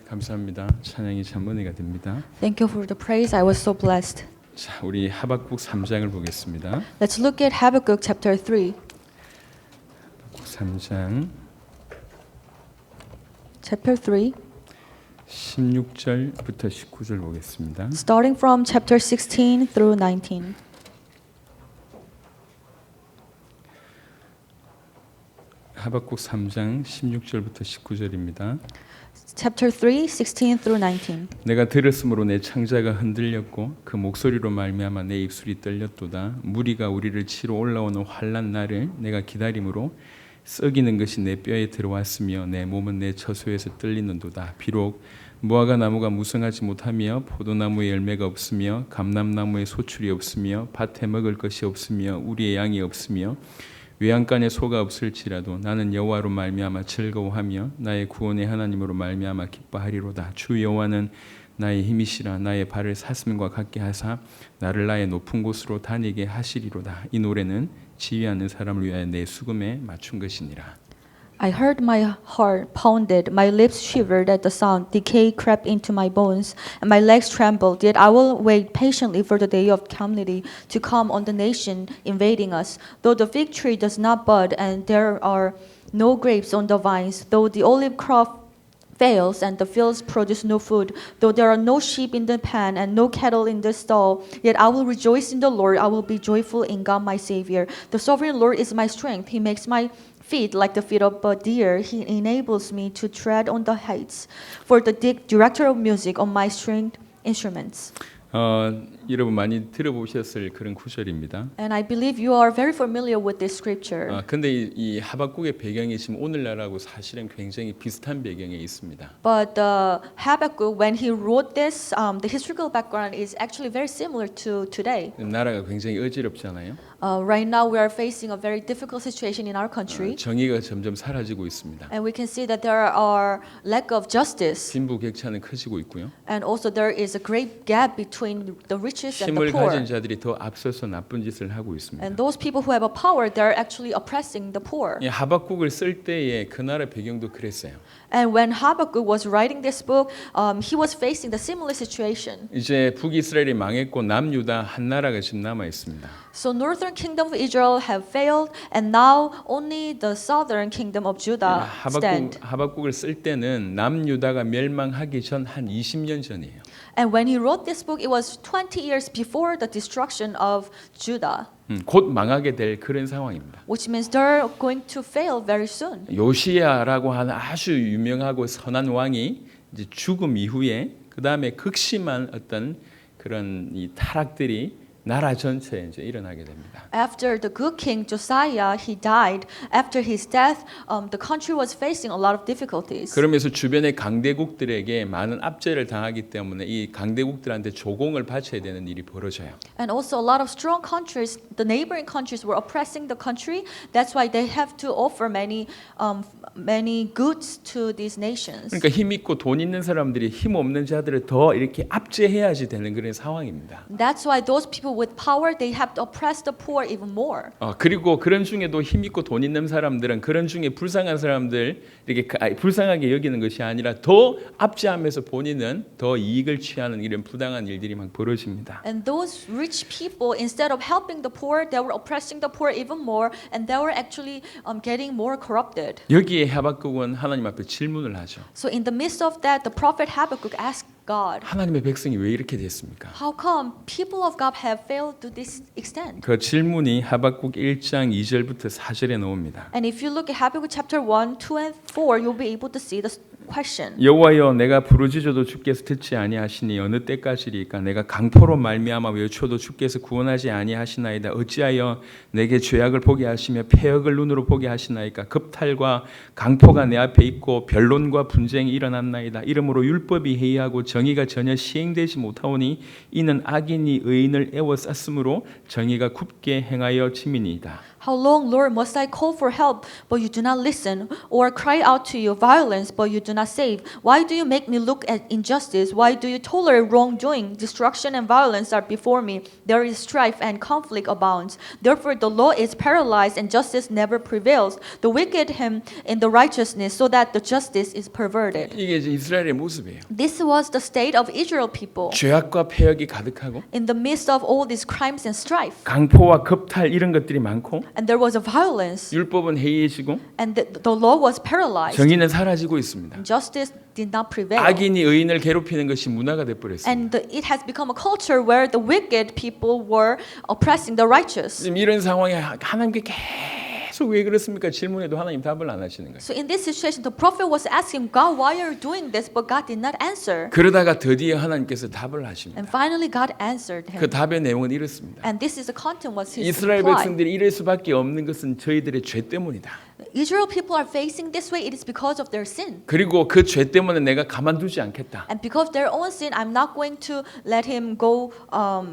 감사합니다. 찬양이 참 은혜가 됩니다. Thank you for the praise. I was so blessed. 자, 우리 하박국 3장을 보겠습니다. Let's look at Habakkuk chapter 3. 3장 Chapter 3, 16절부터 19절 보겠습니다. starting from chapter 16 through 19. 하박국 3장 16절부터 19절입니다. Chapter 3, 16 through 19. 내가 들었으므로 내 창자가 흔들렸고 그 목소리로 말미암아 내 입술이 떨렸도다. 무리가 우리를 치러 올라오는 환난 날을 내가 기다림으로 썩이는 것이 내 뼈에 들어왔으며 내 몸은 내 처소에서 떨리는도다. 비록 무화과 나무가 무성하지 못하며 포도나무에 열매가 없으며 감람나무에 소출이 없으며 밭에 먹을 것이 없으며 우리의 양이 없으며 외양간에 소가 없을지라도 나는 여호와로 말미암아 즐거워하며 나의 구원의 하나님으로 말미암아 기뻐하리로다. 주 여호와는 나의 힘이시라. 나의 발을 사슴과 같게 하사 나를 나의 높은 곳으로 다니게 하시리로다. 이 노래는 지휘하는 사람을 위하여 내 수금에 맞춘 것이니라. I heard my heart pounded, my lips shivered at the sound, decay crept into my bones, and my legs trembled. Yet I will wait patiently for the day of calamity to come on the nation invading us. Though the fig tree does not bud, and there are no grapes on the vines, though the olive crop fails and the fields produce no food, though there are no sheep in the pen and no cattle in the stall, yet I will rejoice in the Lord. I will be joyful in God my Savior. The sovereign Lord is my strength. He makes my feet like the feet of a deer. He enables me to tread on the heights. For the director of music on my stringed instruments. 여러분 많이 들어보셨을 그런 구절입니다. And I believe you are very familiar with this scripture. 근데 이 하박국의 배경이 지금 오늘날하고 사실은 굉장히 비슷한 배경에 있습니다. But Habakkuk, when he wrote this, the historical background is actually very similar to today. 나라가 굉장히 어지럽잖아요. Right now, we are facing a very difficult situation in our country, 정의가 점점 사라지고 있습니다. and we can see that there are lack of justice, 빈부격차는 커지고 있고요. and also there is a great gap between the rich and the 힘을 poor. 가진 자들이 더 앞서서 나쁜 짓을 하고 있습니다. And those people who have a power, they're actually oppressing the poor. 이 하박국을 쓸 때에 그 나라 배경도 그랬어요. And when Habakkuk was writing this book, he was facing the similar situation. 이제 북이스라엘이 망했고 남유다 한 나라가 지금 남아 있습니다. So northern kingdom of Israel have failed, and now only the southern kingdom of Judah stand. 하박국을 쓸 때는 남유다가 멸망하기 전 한 20년 전이에요. And when he wrote this book, it was 20 years before the destruction of Judah, 곧 망하게 될 그런 상황입니다. which means they're going to fail very soon. 요시야라고 하는 아주 유명하고 선한 왕이 이제 죽음 이후에 그 다음에 극심한 어떤 그런 이 타락들이 나라 전체에 이제 일어나게 됩니다. After the good king Josiah, he died. After his death, the country was facing a lot of difficulties. 그러면서 주변의 강대국들에게 많은 압제를 당하기 때문에 이 강대국들한테 조공을 바쳐야 되는 일이 벌어져요. And also a lot of strong countries, the neighboring countries were oppressing the country. That's why they have to offer many goods to these nations. 그러니까 힘 있고 돈 있는 사람들이 힘 없는 자들을 더 이렇게 압제해야지 되는 그런 상황입니다. That's why those people with power, they have to oppress the poor even more. 그리고 그런 중에도 힘 있고 돈 있는 사람들은 그런 중에 불쌍한 사람들 이렇게 불쌍하게 여기는 것이 아니라 더 압제하면서 본인은 더 이익을 취하는 이런 부당한 일들이 막 벌어집니다. And those rich people, instead of helping the poor, they were oppressing the poor even more, and they were actually getting more corrupted. 여기에 하박국은 하나님 앞에 질문을 하죠. So in the midst of that, the prophet Habakkuk asked God, 하나님의 백성이 왜 이렇게 됐습니까? how come people of God have failed to this extent? 그 질문이 하박국 1장 2절부터 4절에 나옵니다. And if you look at Habakkuk chapter 1, 2, and 4, you'll be able to see the question. 여호와여 내가 부르짖어도 주께서 듣지 아니하시니 어느 때까지리까 내가 강포로 말미암아 외쳐도 주께서 구원하지 아니하시나이다. 어찌하여 내게 죄악을 보게 하시며 패역을 눈으로 보게 하시나이까. 급탈과 강포가 내 앞에 있고 변론과 분쟁이 일어났나이다. 이러므로 율법이 해이하고 정의가 전혀 시행되지 못하오니 이는 악인이 의인을 애워쌌으므로 정의가 굽게 행하여 침이니이다. How long, Lord, must I call for help, but you do not listen, or cry out to you violence, but you do not save? Why do you make me look at injustice? Why do you tolerate wrongdoing? Destruction and violence are before me. There is strife and conflict abounds. Therefore the law is paralyzed and justice never prevails. The wicked him in the righteousness, so that the justice is perverted. 이게 이제 이스라엘의 모습이에요. This was the state of Israel people. 죄악과 폐역이 가득하고 In the midst of all these crimes and strife. 강포와 겁탈 이런 것들이 많고 And there was a violence. 율법은 해이해지고 And the law was paralyzed. 정의는 사라지고 있습니다. Justice did not prevail. 악인이 의인을 괴롭히는 것이 문화가 돼버렸습니다. And it has become a culture where the wicked people were oppressing the righteous. 지금 이런 상황에 하나님께 계속 왜 그렇습니까? 질문해도 하나님 답을 안 하시는 거예요. So in this situation, the prophet was asking God, why are you doing this? But God did not answer. 그러다가 드디어 하나님께서 답을 하십니다. And finally, God answered him. 그 답의 내용은 이렇습니다. And this is the content was his 이스라엘 reply. 백성들이 이럴 수밖에 없는 것은 저희들의 죄 때문이다. Israel people are facing this way. It is because of their sin. 그리고 그 죄 때문에 내가 가만두지 않겠다. And because of their own sin, I'm not going to let him go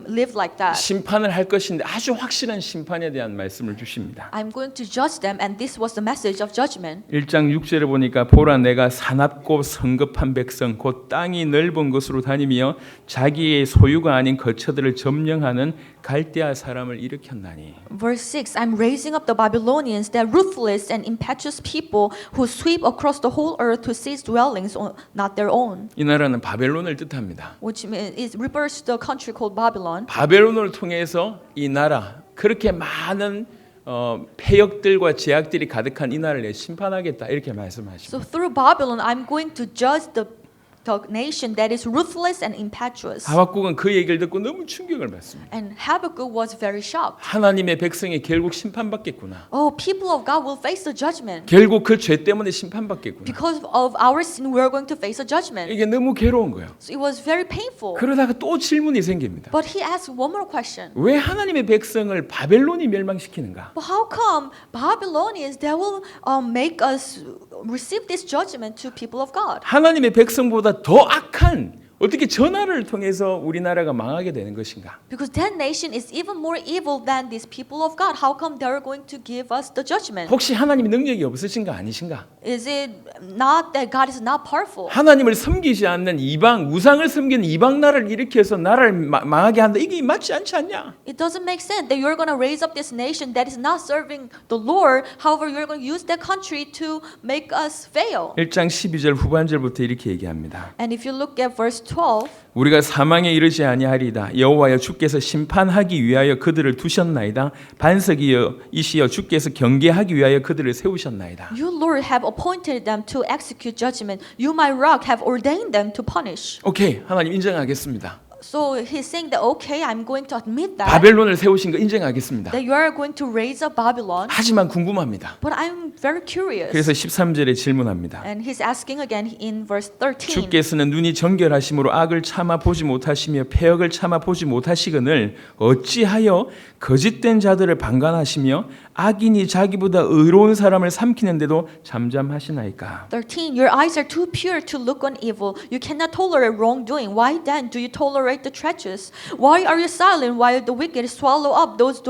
live like that. 심판을 할 것인데 아주 확실한 심판에 대한 말씀을 주십니다. I'm going to judge them, and this was the message of judgment. 1장 6절에 보니까 보라 내가 사납고 성급한 백성 곧 땅이 넓은 곳으로 다니며 자기의 소유가 아닌 거처들을 점령하는 갈대아 사람을 일으켰나니. Verse 6, I'm raising up the Babylonians, that ruthless and impetuous people who sweep across the whole earth to seize dwellings not their own. 이 나라는 바벨론을 뜻합니다. Which it refers to the country called Babylon. 바벨론을 통해서 이 나라 그렇게 많은 폐역들과 제약들이 가득한 이 나라를 심판하겠다 이렇게 말씀하십니다. So through Babylon, I'm going to judge the nation that is ruthless and impetuous. 하박국은 그 얘기를 듣고 너무 충격을 받습니다. And Habakkuk was very shocked. 하나님의 백성이 결국 심판받겠구나. Oh, people of God will face the judgment. 결국 그 죄 때문에 심판받겠구나. Because of our sin, we are going to face a judgment. 이게 너무 괴로운 거예요. So it was very painful. 그러다가 또 질문이 생깁니다. But he asked one more question. 왜 하나님의 백성을 바벨론이 멸망시키는가? But how come Babylonians that will make us receive this judgment to people of God? 하나님의 백성보다 더 악한 어떻게 전화를 통해서 우리나라가 망하게 되는 것인가? Because that nation is even more evil than these people of God. How come they are going to give us the judgment? 혹시 하나님의 능력이 없으신가 아니신가? Is it not that God is not powerful? 하나님을 섬기지 않는 이방 우상을 섬기는 이방 나라를 일으켜서 나라를 망하게 한다. 이게 맞지 않지 않냐? It doesn't make sense that you're going to raise up this nation that is not serving the Lord. However, you're going to use that country to make us fail. 1장 12절 후반절부터 이렇게 얘기합니다. And if you look at verse 12, 우리가 사망에 이르지 아니하리이다. 여호와여 주께서 심판하기 위하여 그들을 두셨나이다. 반석이여 이시여 주께서 경계하기 위하여 그들을 세우셨나이다. you, Lord, have appointed them to execute judgment. You, my rock, have ordained them to punish. 오케이, 하나님 인정하겠습니다. So he's saying that, okay, I'm going to admit that, 바벨론을 세우신 거 인정하겠습니다. that you are going to raise up Babylon. 하지만 궁금합니다. But I'm very curious. 그래서 13절에 질문합니다. And he's asking again in verse 13. 주께서는 눈이 정결하심으로 악을 참아 보지 못하시며 패역을 참아 보지 못하시거늘 어찌하여 거짓된 자들을 방관하시며 악인이 자기보다 의로운 사람을 삼키는데도 잠잠하시나이까? 13. Your eyes are too pure to look on evil. You cannot tolerate wrongdoing. Why then do you tolerate the treacherous? Why are you silent while the wicked swallow up those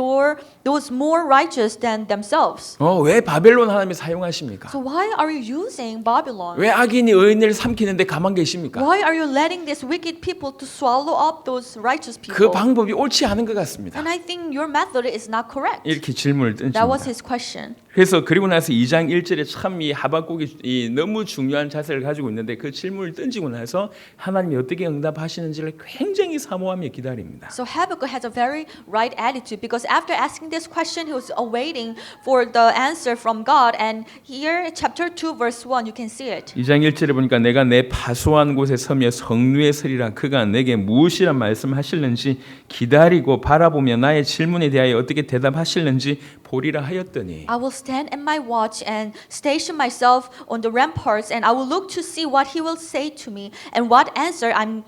more righteous than themselves? 왜 바벨론 하나님이 사용하십니까? So why are you using Babylon? 왜 악인이 의인을 삼키는데 가만 계십니까? Why are you letting these wicked people to swallow up those righteous 그 people? 방법이 옳지 않은 것 같습니다. And I think your method is not correct. 이렇게 질문을 That was 던집니다. his question. 그래서 그리고 나서 2장 1절에 참 이 하박국이 이 너무 중요한 자세를 가지고 있는데 그 질문을 던지고 나서 하나님이 어떻게 응답하시는지를 굉장히 사모하며 기다립니다. So Habakkuk has a very right attitude because after asking this question, he was awaiting for the answer from God. And here, chapter 2, verse 1, you can see it. 2장 1절에 보니까 내가 내 파소한 곳에 서며 성루에 서리라 그가 내게 무엇이란 말씀하실는지 기다리고 바라보며 나의 질문에 대하여 어떻게 대답하실는지 보리라 하였더니 I will stand at my watch and station myself on the ramparts, and I will look to see what he will say to me and what answer I'm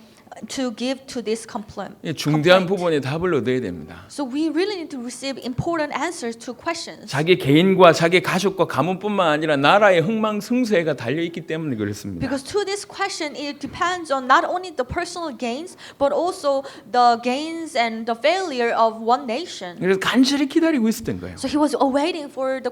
to give to this complaint. 중대한 부분에 답을 얻어야 됩니다. So we really need to receive important answers to questions. 자기 개인과 자기 가족과 가문뿐만 아니라 나라의 흥망성쇠가 달려 있기 때문에 그렇습니다. Because to this question, it depends on not only the personal gains, but also the gains and the failure of one nation. 그래서 간절히 기다리고 있었던 거예요. So he was awaiting for the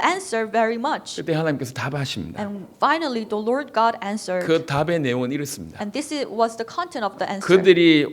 answer very much. 그때 하나님께서 답하십니다. And finally, the Lord God answered. 그 답의 내용은 이렇습니다. And this was the content of the answer. 그들이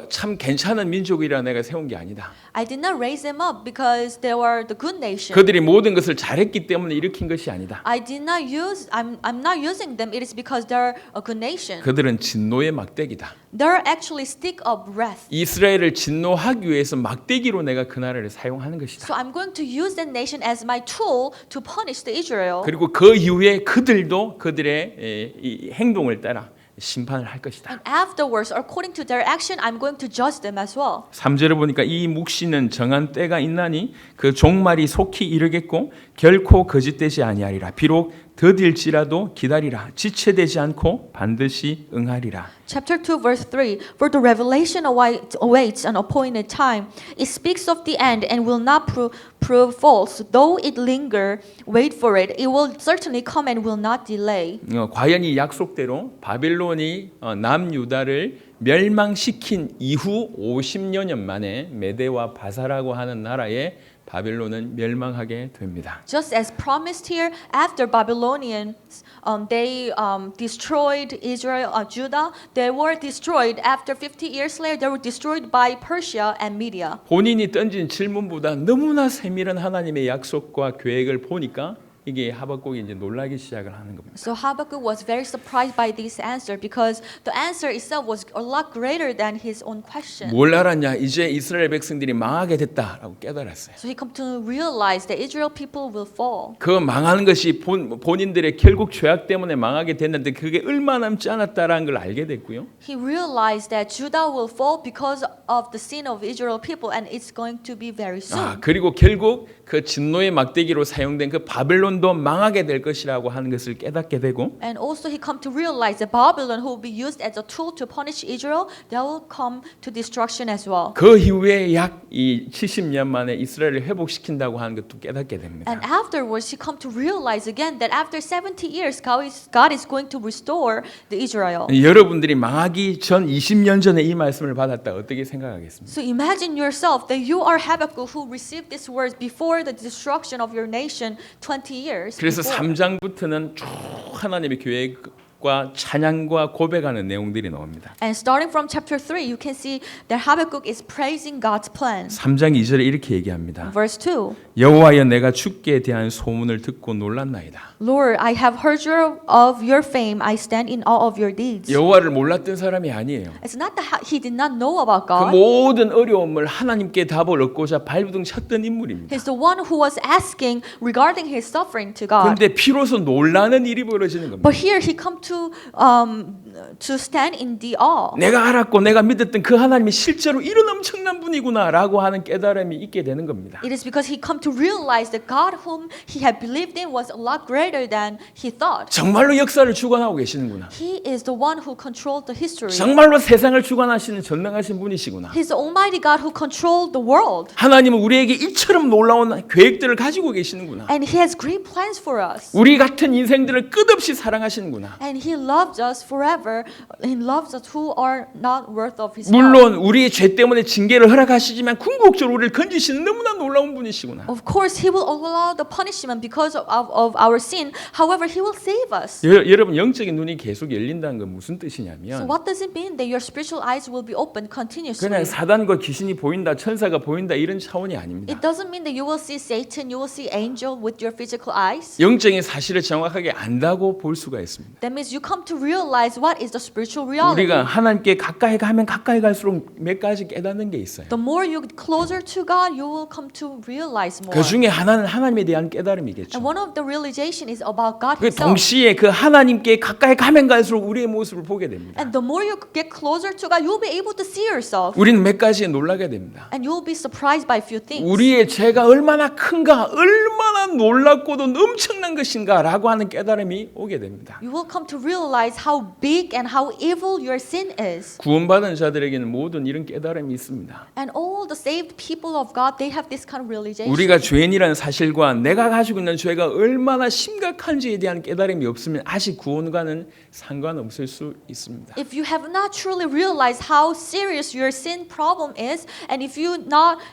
참 괜찮은 민족이라 내가 세운 게 아니다. I did not raise them up because they were the good nation. 그들이 모든 것을 잘했기 때문에 일으킨 것이 아니다. I'm not using them. It is because they're a good nation. 그들은 진노의 막대기다. They're actually stick of wrath. 이스라엘을 진노하기 위해서 막대기로 내가 그 나라를 사용하는 것이다. So I'm going to use that nation as my tool to punish the Israel. 그리고 그 이후에 그들도 그들의 이 행동을 따라 심판을 할 것이다. And afterwards, according to their action, I'm going to judge them as well. 3절에 보니까 이 묵시는 정한 때가 있나니 그 종말이 속히 이르겠고 결코 거짓되지 아니하리라. 비록 더딜지라도 기다리라. 지체되지 않고 반드시 응하리라. Chapter 2, verse 3. For the revelation awaits an appointed time. It speaks of the end and will not prove false. Though it linger, wait for it. It will certainly come and will not delay. 과연 이 약속대로 바빌론이 남유다를 멸망시킨 이후 50여 년 만에 메대와 바사라고 하는 나라에 바빌론은 멸망하게 됩니다. Just as promised here, after Babylonians, they destroyed Israel, Judah. They were destroyed after 50 years later. They were destroyed by Persia and Media. 본인이 던진 질문보다 너무나 세밀한 하나님의 약속과 계획을 보니까 이게 하박국이 이제 놀라기 시작을 하는 겁니다. So Habakkuk was very surprised by this answer because the answer itself was a lot greater than his own question. 뭘 알았냐? 이제 이스라엘 백성들이 망하게 됐다라고 깨달았어요. So he come to realize that Israel people will fall. 그 망하는 것이 본인들의 결국 죄악 때문에 망하게 됐는데 그게 얼마 남지 않았다라는 걸 알게 됐고요. He realized that Judah will fall because of the sin of Israel people, and it's going to be very soon. 그리고 결국 그 진노의 막대기로 사용된 그 바벨론도 망하게 될 것이라고 하는 것을 깨닫게 되고, And also he come to realize that Babylon, who will be used as a tool to punish Israel, they will come to destruction as well. 그 이후에 약 이 70년 만에 이스라엘을 회복시킨다고 하는 것도 깨닫게 됩니다. And afterwards, he come to realize again that after 70 years, God is going to restore the Israel. 여러분들이 망하기 전 20년 전에 이 말씀을 받았다 어떻게 생각하겠습니까? So imagine yourself that you are Habakkuk who received these words before the destruction of your nation 20 years. 그래서 before. 3장부터는 쭉 하나님의 계획과 찬양과 고백하는 내용들이 나옵니다. And starting from chapter 3, you can see that Habakkuk is praising God's plan. 3장 2절에 이렇게 얘기합니다. Verse 2. 여호와여 내가 주께 대한 소문을 듣고 놀랐나이다. Lord, I have heard of your fame. I stand in awe of your deeds. 여호와를 몰랐던 사람이 아니에요. It's not that he did not know about 그 God. 모든 어려움을 하나님께 답을 얻고자 발부둥 쳤던 인물입니다. He's the one who was asking regarding his suffering to God. 그런데 비로소 놀라는 일이 벌어지는 겁니다. But here he come to stand in the awe. 내가 알았고 내가 믿었던 그 하나님이 실제로 이런 엄청난 분이구나라고 하는 깨달음이 있게 되는 겁니다. It is because he come to realize that God whom he had believed in was a lot greater than he thought. 정말로 역사를 주관하고 계시는구나. He is the one who controlled the history. 정말로 세상을 주관하시는 전능하신 분이시구나. He's the Almighty God who controlled the world. 하나님은 우리에게 이처럼 놀라운 계획들을 가지고 계시는구나. And he has great plans for us. 우리 같은 인생들을 끝없이 사랑하시는구나. And he loves us forever. He loves us who are not worth of his love. 물론 우리의 죄 때문에 징계를 허락하시지만 궁극적으로 우리를 건지시는 너무나 놀라운 분이시구나. Of course, he will allow the punishment because of our sin. However, he will save us. 여러분 영적인 눈이 계속 열린다는 건 무슨 So 뜻이냐면 what does it mean that your spiritual eyes will be opened continuously? 그냥 사단과 귀신이 보인다, 천사가 보인다 이런 차원이 아닙니다. It doesn't mean that you will see Satan, you will see angel with your physical eyes. 영적인 사실을 정확하게 안다고 볼 수가 있습니다. That means you come to realize what is the spiritual reality. 우리가 하나님께 가까이 가면 가까이 갈수록 몇 가지 깨닫는 게 있어요. The more you get closer to God, you will come to realize more. 그 중에 하나는 하나님에 대한 깨달음이겠죠. And one of the realization is about God 그 himself. 동시에 그 하나님께 가까이 가면 갈수록 우리의 모습을 보게 됩니다. And the more you get closer to God, you'll be able to see yourself. 우리는 몇 가지에 놀라게 됩니다. And you'll be surprised by a few things. 우리의 죄가 얼마나 큰가, 얼마나 놀랍고도 엄청난 것인가라고 하는 깨달음이 오게 됩니다. You will come to to realize how big and how evil your sin is. 구원받은 자들에게는 모든 이런 깨달음이 있습니다. And all the saved people of God, they have this kind of realization. 우리가 죄인이라는 사실과 내가 가지고 있는 죄가 얼마나 심각한지에 대한 깨달음이 없으면 아직 구원과는 상관없을 수 있습니다. If you have not truly realized how serious your sin problem is, and if you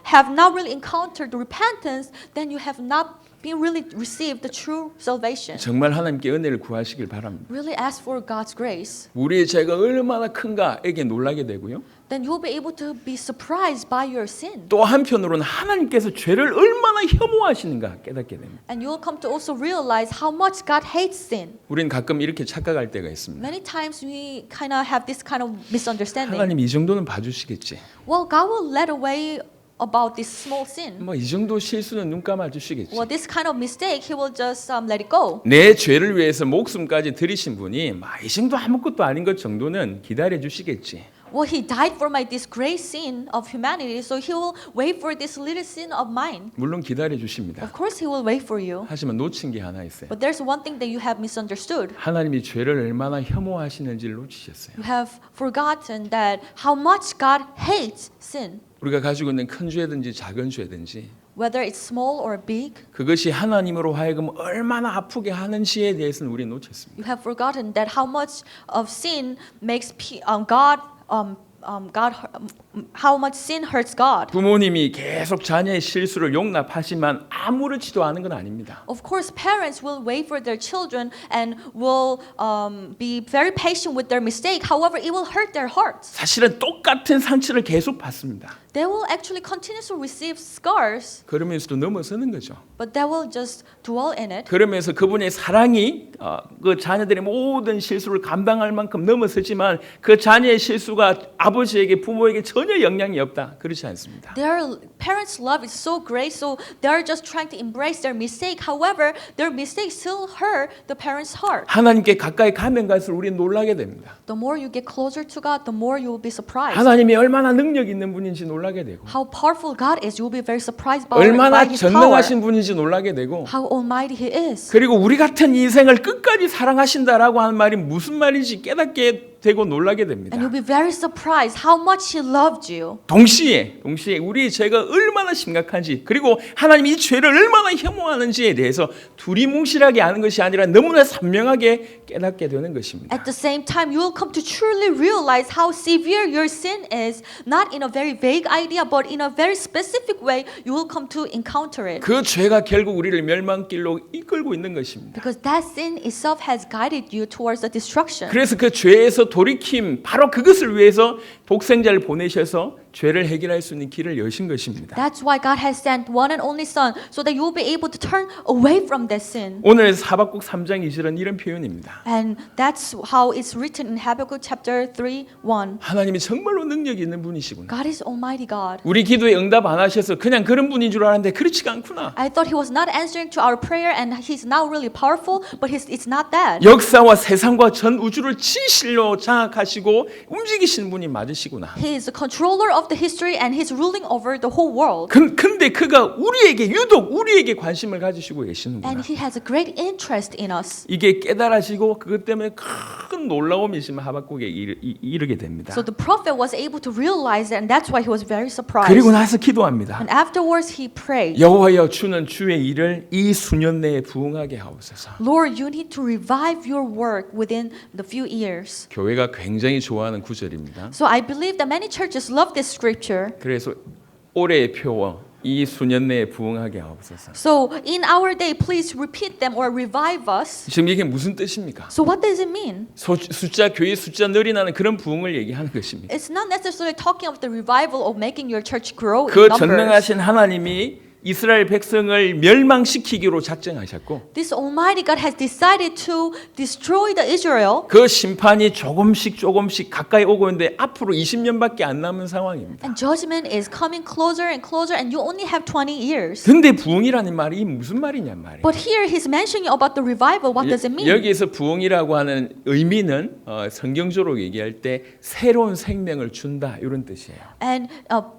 have not really encountered repentance, then you have not been really received the true salvation. 정말 하나님께 은혜를 구하시길 바랍니다. Really ask for God's grace. 우리의 죄가 얼마나 큰가에게 놀라게 되고요. Then you'll be able to be surprised by your sin. 또 한편으로는 하나님께서 죄를 얼마나 혐오하시는가 깨닫게 됩니다. And you'll come to also realize how much God hates sin. 우리는 가끔 이렇게 착각할 때가 있습니다. Many times we kind of have this kind of misunderstanding. 하나님 이 정도는 봐주시겠지. Well, God will let away about this small sin. 뭐 이 정도 실수는 눈 감아 주시겠지. Well, this kind of mistake, He will just let it go. 내 죄를 위해서 목숨까지 들이신 분이 이 정도 아무것도 아닌 것 정도는 기다려 주시겠지. Well, He died for my this great sin of humanity, so He will wait for this little sin of mine. 물론 기다려 주십니다. Of course, He will wait for you. 하지만 놓친 게 하나 있어요. But there's one thing that you have misunderstood. 하나님이 죄를 얼마나 혐오하시는지를 놓치셨어요. You have forgotten that how much God hates sin. 우리가 가지고 있는 큰 죄든지 작은 죄든지 Whether it's small or big, 그것이 하나님으로 하여금 얼마나 아프게 하는지에 대해서는 우리 놓쳤습니다. you have forgotten that how much of sin makes God how much sin hurts God. 부모님이 계속 자녀의 실수를 용납하지만 아무렇지도 않은 건 아닙니다. Of course, parents will wait for their children and will be very patient with their mistake. However, it will hurt their hearts. 사실은 똑같은 상처를 계속 받습니다. They will actually continue to receive scars, 그러면서도 넘어서는 거죠. but they will just dwell in it. 그러면서 그분의 사랑이 그 자녀들의 모든 실수를 감당할 만큼 넘어서지만 그 자녀의 실수가 아버지에게 부모에게 전혀 영향이 없다. 그렇지 않습니다. Their parents' love is so great, so they're just trying to embrace their mistake. However, their mistake still hurt the parents' heart. 하나님께 가까이 가면 갈수록 우리는 놀라게 됩니다. The more you get closer to God, the more you will be surprised. 하나님이 얼마나 능력 있는 분인지 놀라게 되고 How powerful God is, you will be very surprised by 얼마나 His power. 전능하신 분인지 놀라게 되고 How almighty He is. 그리고 우리 같은 인생을 끝까지 사랑하신다라고 하는 말이 무슨 말인지 깨닫게 되고 놀라게 됩니다. And you'll be very surprised how much He loved you. 동시에 우리의 죄가 얼마나 심각한지 그리고 하나님이 이 죄를 얼마나 혐오하는지에 대해서 두리뭉실하게 아는 것이 아니라 너무나 선명하게 깨닫게 되는 것입니다. At the same time, you will come to truly realize how severe your sin is, not in a very vague idea, but in a very specific way. You will come to encounter it. 그 죄가 결국 우리를 멸망길로 이끌고 있는 것입니다. Because that sin itself has guided you towards the destruction. 그래서 그 죄에서 돌이킴 바로 그것을 위해서 독생자를 보내셔서 죄를 해결할 수 있는 길을 여신 것입니다. That's why God has sent one and only Son, so that you will be able to turn away from that sin. 오늘 하박국 3장 2절은 이런 표현입니다. And that's how it's written in Habakkuk chapter 3:1. 하나님이 정말로 능력이 있는 분이시구나. God is Almighty God. 우리 기도에 응답 안 하셔서 그냥 그런 분인 줄 알았는데 그렇지가 않구나. I thought He was not answering to our prayer, and He's now really powerful, but it's not that. 역사와 세상과 전 우주를 진실로 장악하시고 움직이시는 분이 맞으시구나. He is the controller of the history, and He's ruling over the whole world. 근데 그가 유독 우리에게 관심을 가지시고 계시는구나. And He has a great interest in us. 이게 깨달아지고 그것 때문에 큰 놀라움이 있으면 하박국에 이르게 됩니다. So the prophet was able to realize it, and that's why he was very surprised. 그리고 나서 기도합니다. And afterwards he prayed, 여호와여 주는 주의 일을 이 수년 내에 부응하게 하옵소서. Lord, you need to revive your work within the few years. 교회가 굉장히 좋아하는 구절입니다. So I believe that many churches love this scripture. 그래서 올해의 표어 이 수년 내에 부응하게 하옵소서. So in our day, please repeat them or revive us. 지금 이게 무슨 뜻입니까? So what does it mean? 교회 숫자 늘어나는 그런 부흥을 얘기하는 것입니다. It's not necessarily talking of the revival of making your church grow in 그 numbers. 전능하신 하나님이 이스라엘 백성을 멸망시키기로 작정하셨고 This Almighty God has decided to destroy the Israel. 그 심판이 조금씩 가까이 오고 있는데 앞으로 20년밖에 안 남은 상황입니다. And judgment is coming closer and closer, and you only have 20 years. 근데 부흥이라는 말이 무슨 말이냔 말이에요. But here he's mentioning about the revival. What does it mean? 여기에서 부흥이라고 하는 의미는 성경적으로 얘기할 때 새로운 생명을 준다 이런 뜻이에요. And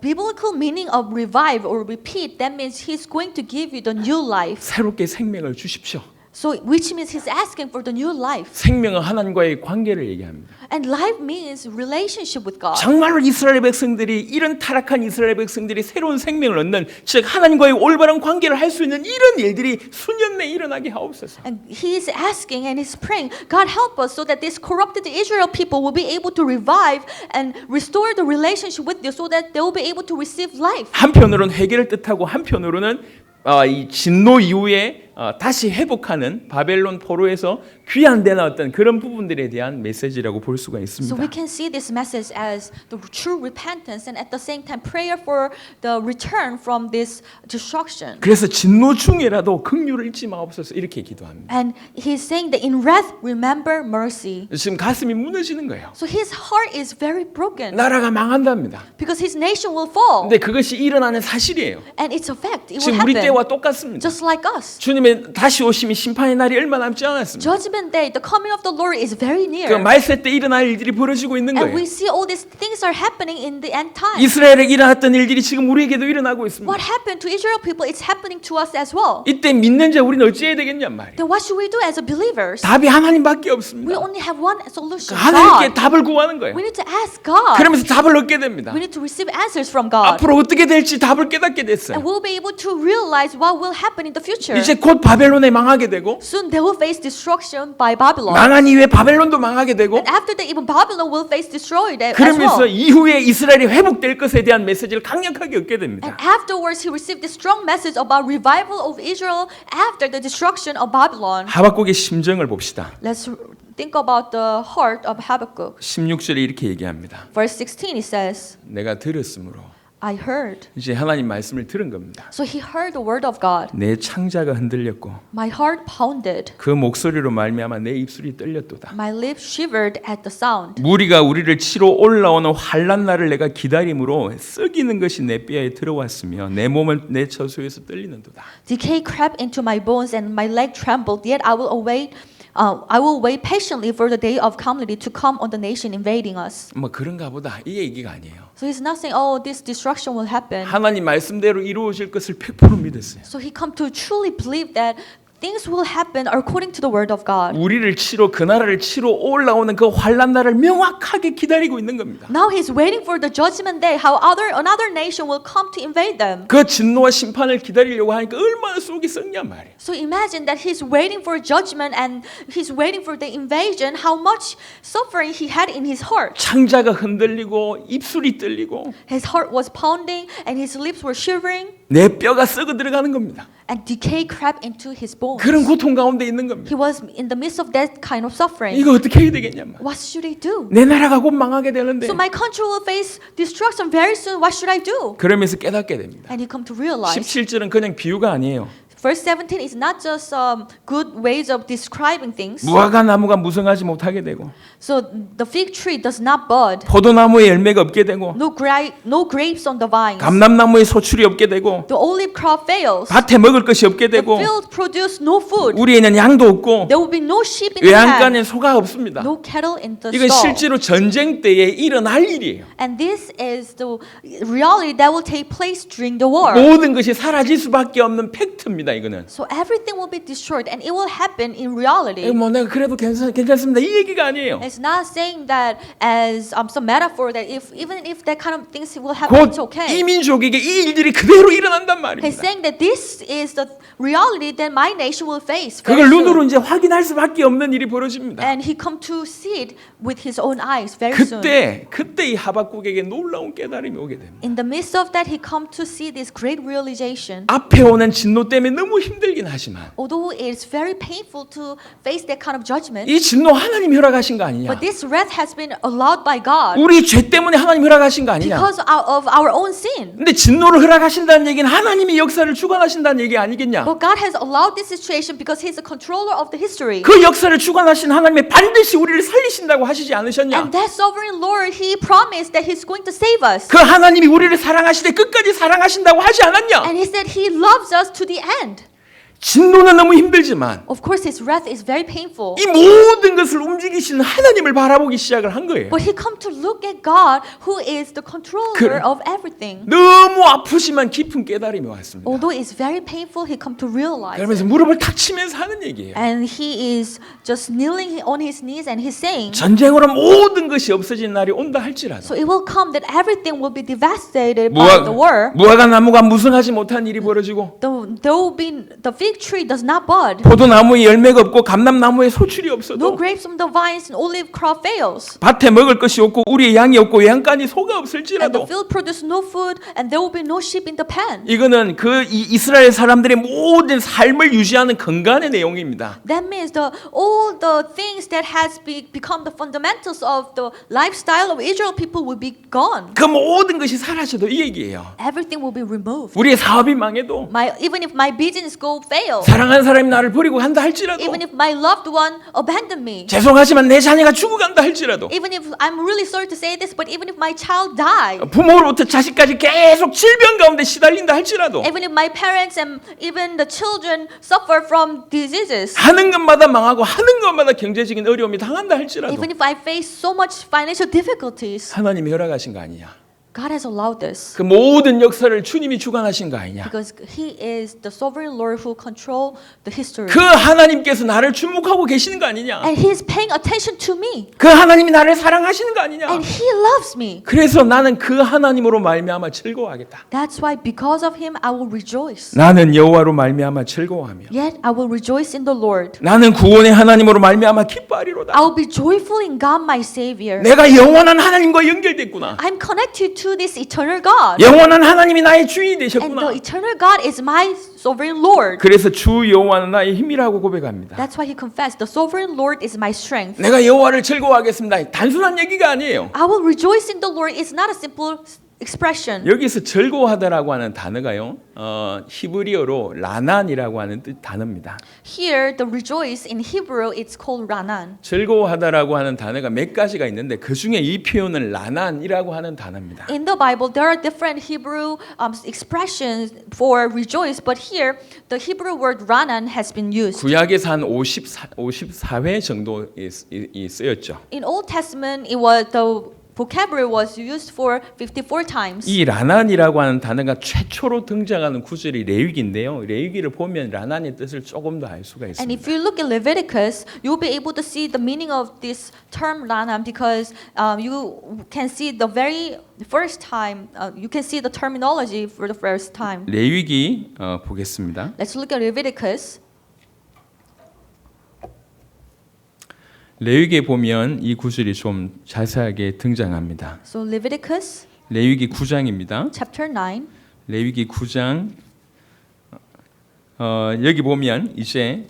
biblical meaning of revive or repeat, that means he's going to give you the new life. 새롭게 생명을 주십시오. So which means he's asking for the new life. 생명은 하나님과의 관계를 얘기합니다. And life means relationship with God. 정말로 이스라엘 백성들이 이런 타락한 이스라엘 백성들이 새로운 생명을 얻는 즉 하나님과의 올바른 관계를 할 수 있는 이런 일들이 수년 내에 일어나게 하옵소서. And he is asking and he's praying, God help us so that this corrupted Israel people will be able to revive and restore the relationship with you so that they will be able to receive life. 한편으로는 회개를 뜻하고 한편으로는 이 진노 이후에 다시 회복하는 바벨론 포로에서 귀환되는 어떤 그런 부분들에 대한 메시지라고 볼 수가 So 있습니다. we can see this message as the true repentance and at the same time prayer for the return from this destruction. 그래서 진노 중에라도 긍휼을 잊지 마옵소서 이렇게 기도합니다. And he's saying that in wrath remember mercy. 지금 가슴이 무너지는 거예요. So his heart is very broken 나라가 망한답니다. because his nation will fall. 근데 그것이 일어나는 사실이에요. And it's a fact. It will 지금 우리 happen. 때와 똑같습니다. Just like us. 주님의 다시 오심이 심판의 날이 얼마 남지 않았습니다. Judgment day, the coming of the Lord is very near. 그 말세 때 일어날 일들이 벌어지고 있는 And 거예요. we see all these things are happening in the end time. 이스라엘에 일어났던 일들이 지금 우리에게도 일어나고 있습니다. What happened to Israel people, it's happening to us as well. 이때 믿는 자 우리는 어찌해야 되겠냔 말이에요. Then what should we do as a believers? 답이 하나님밖에 We 없습니다. only have one solution, 하나님께 God. 답을 구하는 거예요. We need to ask God. 그러면서 답을 얻게 됩니다. We need to receive answers from God. 앞으로 어떻게 될지 답을 깨닫게 And 됐어요. we'll be able to realize what will happen in the future. 이제 곧 바벨론에 망하게 되고 Soon they will face destruction by Babylon. 망한 이후에 바벨론도 망하게 되고 And after that, even Babylon will face destroyed as 그러면서 well. 이후에 이스라엘이 회복될 것에 대한 메시지를 강력하게 얻게 됩니다. And afterwards, he received this strong message about revival of Israel after the destruction of Babylon. 하박국의 심정을 봅시다. Let's think about the heart of Habakkuk. 16절에 이렇게 얘기합니다. Verse 16, it says, 내가 들었으므로 I heard. 이제 하나님 말씀을 들은 겁니다. So he heard the word of God. 내 창자가 흔들렸고 My heart pounded. 그 목소리로 말미암아 내 입술이 떨렸도다. My lips shivered at the sound. 무리가 우리를 치러 올라오는 환난 날을 내가 기다림으로 썩이는 것이 내 뼈에 들어왔으며 내 몸은 내 처소에서 떨리는도다. Decay crept into my bones and my leg trembled. Yet I will wait patiently for the day of calamity to come on the nation invading us. 뭐 그런가 보다 이 얘기가 아니에요. So he's not saying, oh, this destruction will happen. 하나님 말씀대로 이루어질 것을 100% 믿었어요. So he come to truly believe that things will happen according to the word of God. 우리를 치러 그 나라를 치러 올라오는 그 환난 날을 명확하게 기다리고 있는 겁니다. Now he's waiting for the judgment day, how another nation will come to invade them. 그 진노와 심판을 기다리려고 하니까 얼마나 속이 썩냐 말이에요. So imagine that he's waiting for judgment and he's waiting for the invasion, how much suffering he had in his heart. 창자가 흔들리고 입술이 떨리고 His heart was pounding and his lips were shivering 내 뼈가 썩어 들어가는 겁니다. and decay crept into his bones. 그런 고통 가운데 있는 겁니다. He was in the midst of that kind of suffering. 이거 어떻게 해야 되겠냐 말이에요. What should he do? 내 나라가 곧 망하게 되는데 So my country will face destruction very soon. What should I do? 그러면서 깨닫게 됩니다. And he come to realize. 17절은 그냥 비유가 아니에요. Verse 17 is not just good ways of describing things. 무화과 나무가 무성하지 못하게 되고 So the fig tree does not bud. 포도나무에 열매가 없게 되고 No grapes on the vines. 감람나무에 소출이 없게 되고 The olive crop fails. 밭에 먹을 것이 없게 The 되고 field produce no food. 우리에는 양도 없고 There will be no sheep in the pen. 외양간에 소가 없습니다. No cattle in the 이건 stall. 실제로 전쟁 때에 일어날 일이에요. And this is the reality that will take place during the war. 모든 것이 사라질 수밖에 없는 팩트입니다. 이거는. So everything will be destroyed and it will happen in reality. 뭐 내가 그래도 괜찮습니다. 이 얘기가 아니에요. It's not saying that as some metaphor that even if that kind of things will happen, 곧 it's okay. 이민족에게 이 일들이 그대로 일어난단 He's 말입니다. saying that this is the reality that my nation will face. 그걸 very 눈으로 soon. 이제 확인할 수밖에 없는 일이 벌어집니다. And he come to see it with his own eyes very soon. 그때 이 하박국에게 놀라운 깨달음이 오게 됩니다. In the midst of that, he come to see this great realization. 앞에 오는 진노 때문에 너무 힘들긴 하지만 Although it's very painful to face that kind of judgment, 이 진노 하나님 허락하신 거 아니냐? but this wrath has been allowed by God 우리 죄 때문에 하나님 허락하신 거 아니냐? because of our own sin. 근데 진노를 허락하신다는 얘기는 하나님이 역사를 주관하신다는 얘기 아니겠냐? But God has allowed this situation because He's the controller of the history. 그 역사를 주관하신 하나님이 반드시 우리를 살리신다고 하시지 않으셨냐? And that sovereign Lord, He promised that He's going to save us. 그 하나님이 우리를 사랑하시되 끝까지 사랑하신다고 하지 않았냐? And He said He loves us to the end. 진노는 너무 힘들지만 Of course, his wrath is very painful. 이 모든 것을 움직이시는 하나님을 바라보기 시작을 한 거예요. But he come to look at God, who is the controller of everything. 너무 아프지만 깊은 깨달음이 왔습니다. Although it's very painful, he come to realize 그러면서 it. 무릎을 탁 치면서 하는 얘기예요. And he is just kneeling on his knees and he's saying, 전쟁으로 모든 것이 없어진 날이 온다 할지라도 so it will come that everything will be devastated by the war. 무화과 나무가 무성하지 못한 일이 벌어지고 There will be the fig tree does not bud. 포도나무에 열매가 없고 감람나무에 소출이 No 없어도 grapes from the vines and olive crop fails. 밭에 먹을 것이 없고 우리의 양이 없고 외양간이 소가 And the 없을지라도 field produce no food and there will be no sheep in the pen. 이거는 이스라엘 사람들의 모든 삶을 유지하는 근간의 내용입니다. That means all the things that has become the fundamentals of the lifestyle of Israel people will be gone. 그 모든 것이 사라져도 이 얘기예요. Everything will be removed. 우리의 사업이 망해도 Even if my business go fail, 사랑하는 사람이 나를 버리고 간다 할지라도 even if my loved one abandon me, 죄송하지만 내 자녀가 죽어간다 할지라도 even if I'm really sorry to say this, but even if my child die, 부모로부터 자식까지 계속 질병 가운데 시달린다 할지라도 even if my parents and even the children suffer from diseases, 하는 것마다 망하고 하는 것마다 경제적인 어려움이 당한다 할지라도 even if I face so much financial difficulties, 하나님이 허락하신 거 아니냐. God has allowed this. 그 모든 역사를 주님이 주관하신 거 아니냐. Because He is the sovereign Lord who control the history. 그 하나님께서 나를 주목하고 계시는 거 아니냐. And He is paying attention to me. 그 하나님이 나를 사랑하시는 거 아니냐. And He loves me. 그래서 나는 그 하나님으로 말미암아 즐거워하겠다. That's why because of Him I will rejoice. 나는 여호와로 말미암아 즐거워하며 Yet I will rejoice in the Lord. 나는 구원의 하나님으로 말미암아 기뻐하리로다. I will be joyful in God my Savior. 내가 영원한 하나님과 연결됐구나. I'm connected to this eternal God. 영원한 하나님이 나의 주인이 And the 되셨구나. eternal God is my sovereign Lord. 그래서 주 여호와는 나의 힘이라고 고백합니다. That's why he confessed, the sovereign Lord is my strength. 내가 여호와를 즐거워하겠습니다. 단순한 얘기가 아니에요. I will rejoice in the Lord is not a simple expression. 여기서 즐거워하다라고 하는 단어가요. 히브리어로 라난이라고 하는 단어입니다. Here, the rejoice in Hebrew, it's called ranan. 즐거워하다라고 하는 단어가 몇 가지가 있는데 그 중에 이 표현은 라난이라고 하는 단어입니다. In the Bible, there are different Hebrew expressions for rejoice, but here, the Hebrew word ranan has been used. 구약에서 한 54회 정도 쓰였죠. In Old Testament, it was the vocabulary was used for 54 times. 이 라난이라고 하는 단어가 최초로 등장하는 구절이 레위기인데요. 레위기를 보면 라난의 뜻을 조금 더 알 수가 And 있습니다. if you look at Leviticus, you'll be able to see the meaning of this term ranan because you can see the very first time, you can see the terminology for the first time. 레위기 보겠습니다. Let's look at Leviticus. 레위기에 보면 이 구절이 좀 자세하게 등장합니다. So Leviticus 레위기 9장입니다. chapter 9. 레위기 9장 여기 보면 이제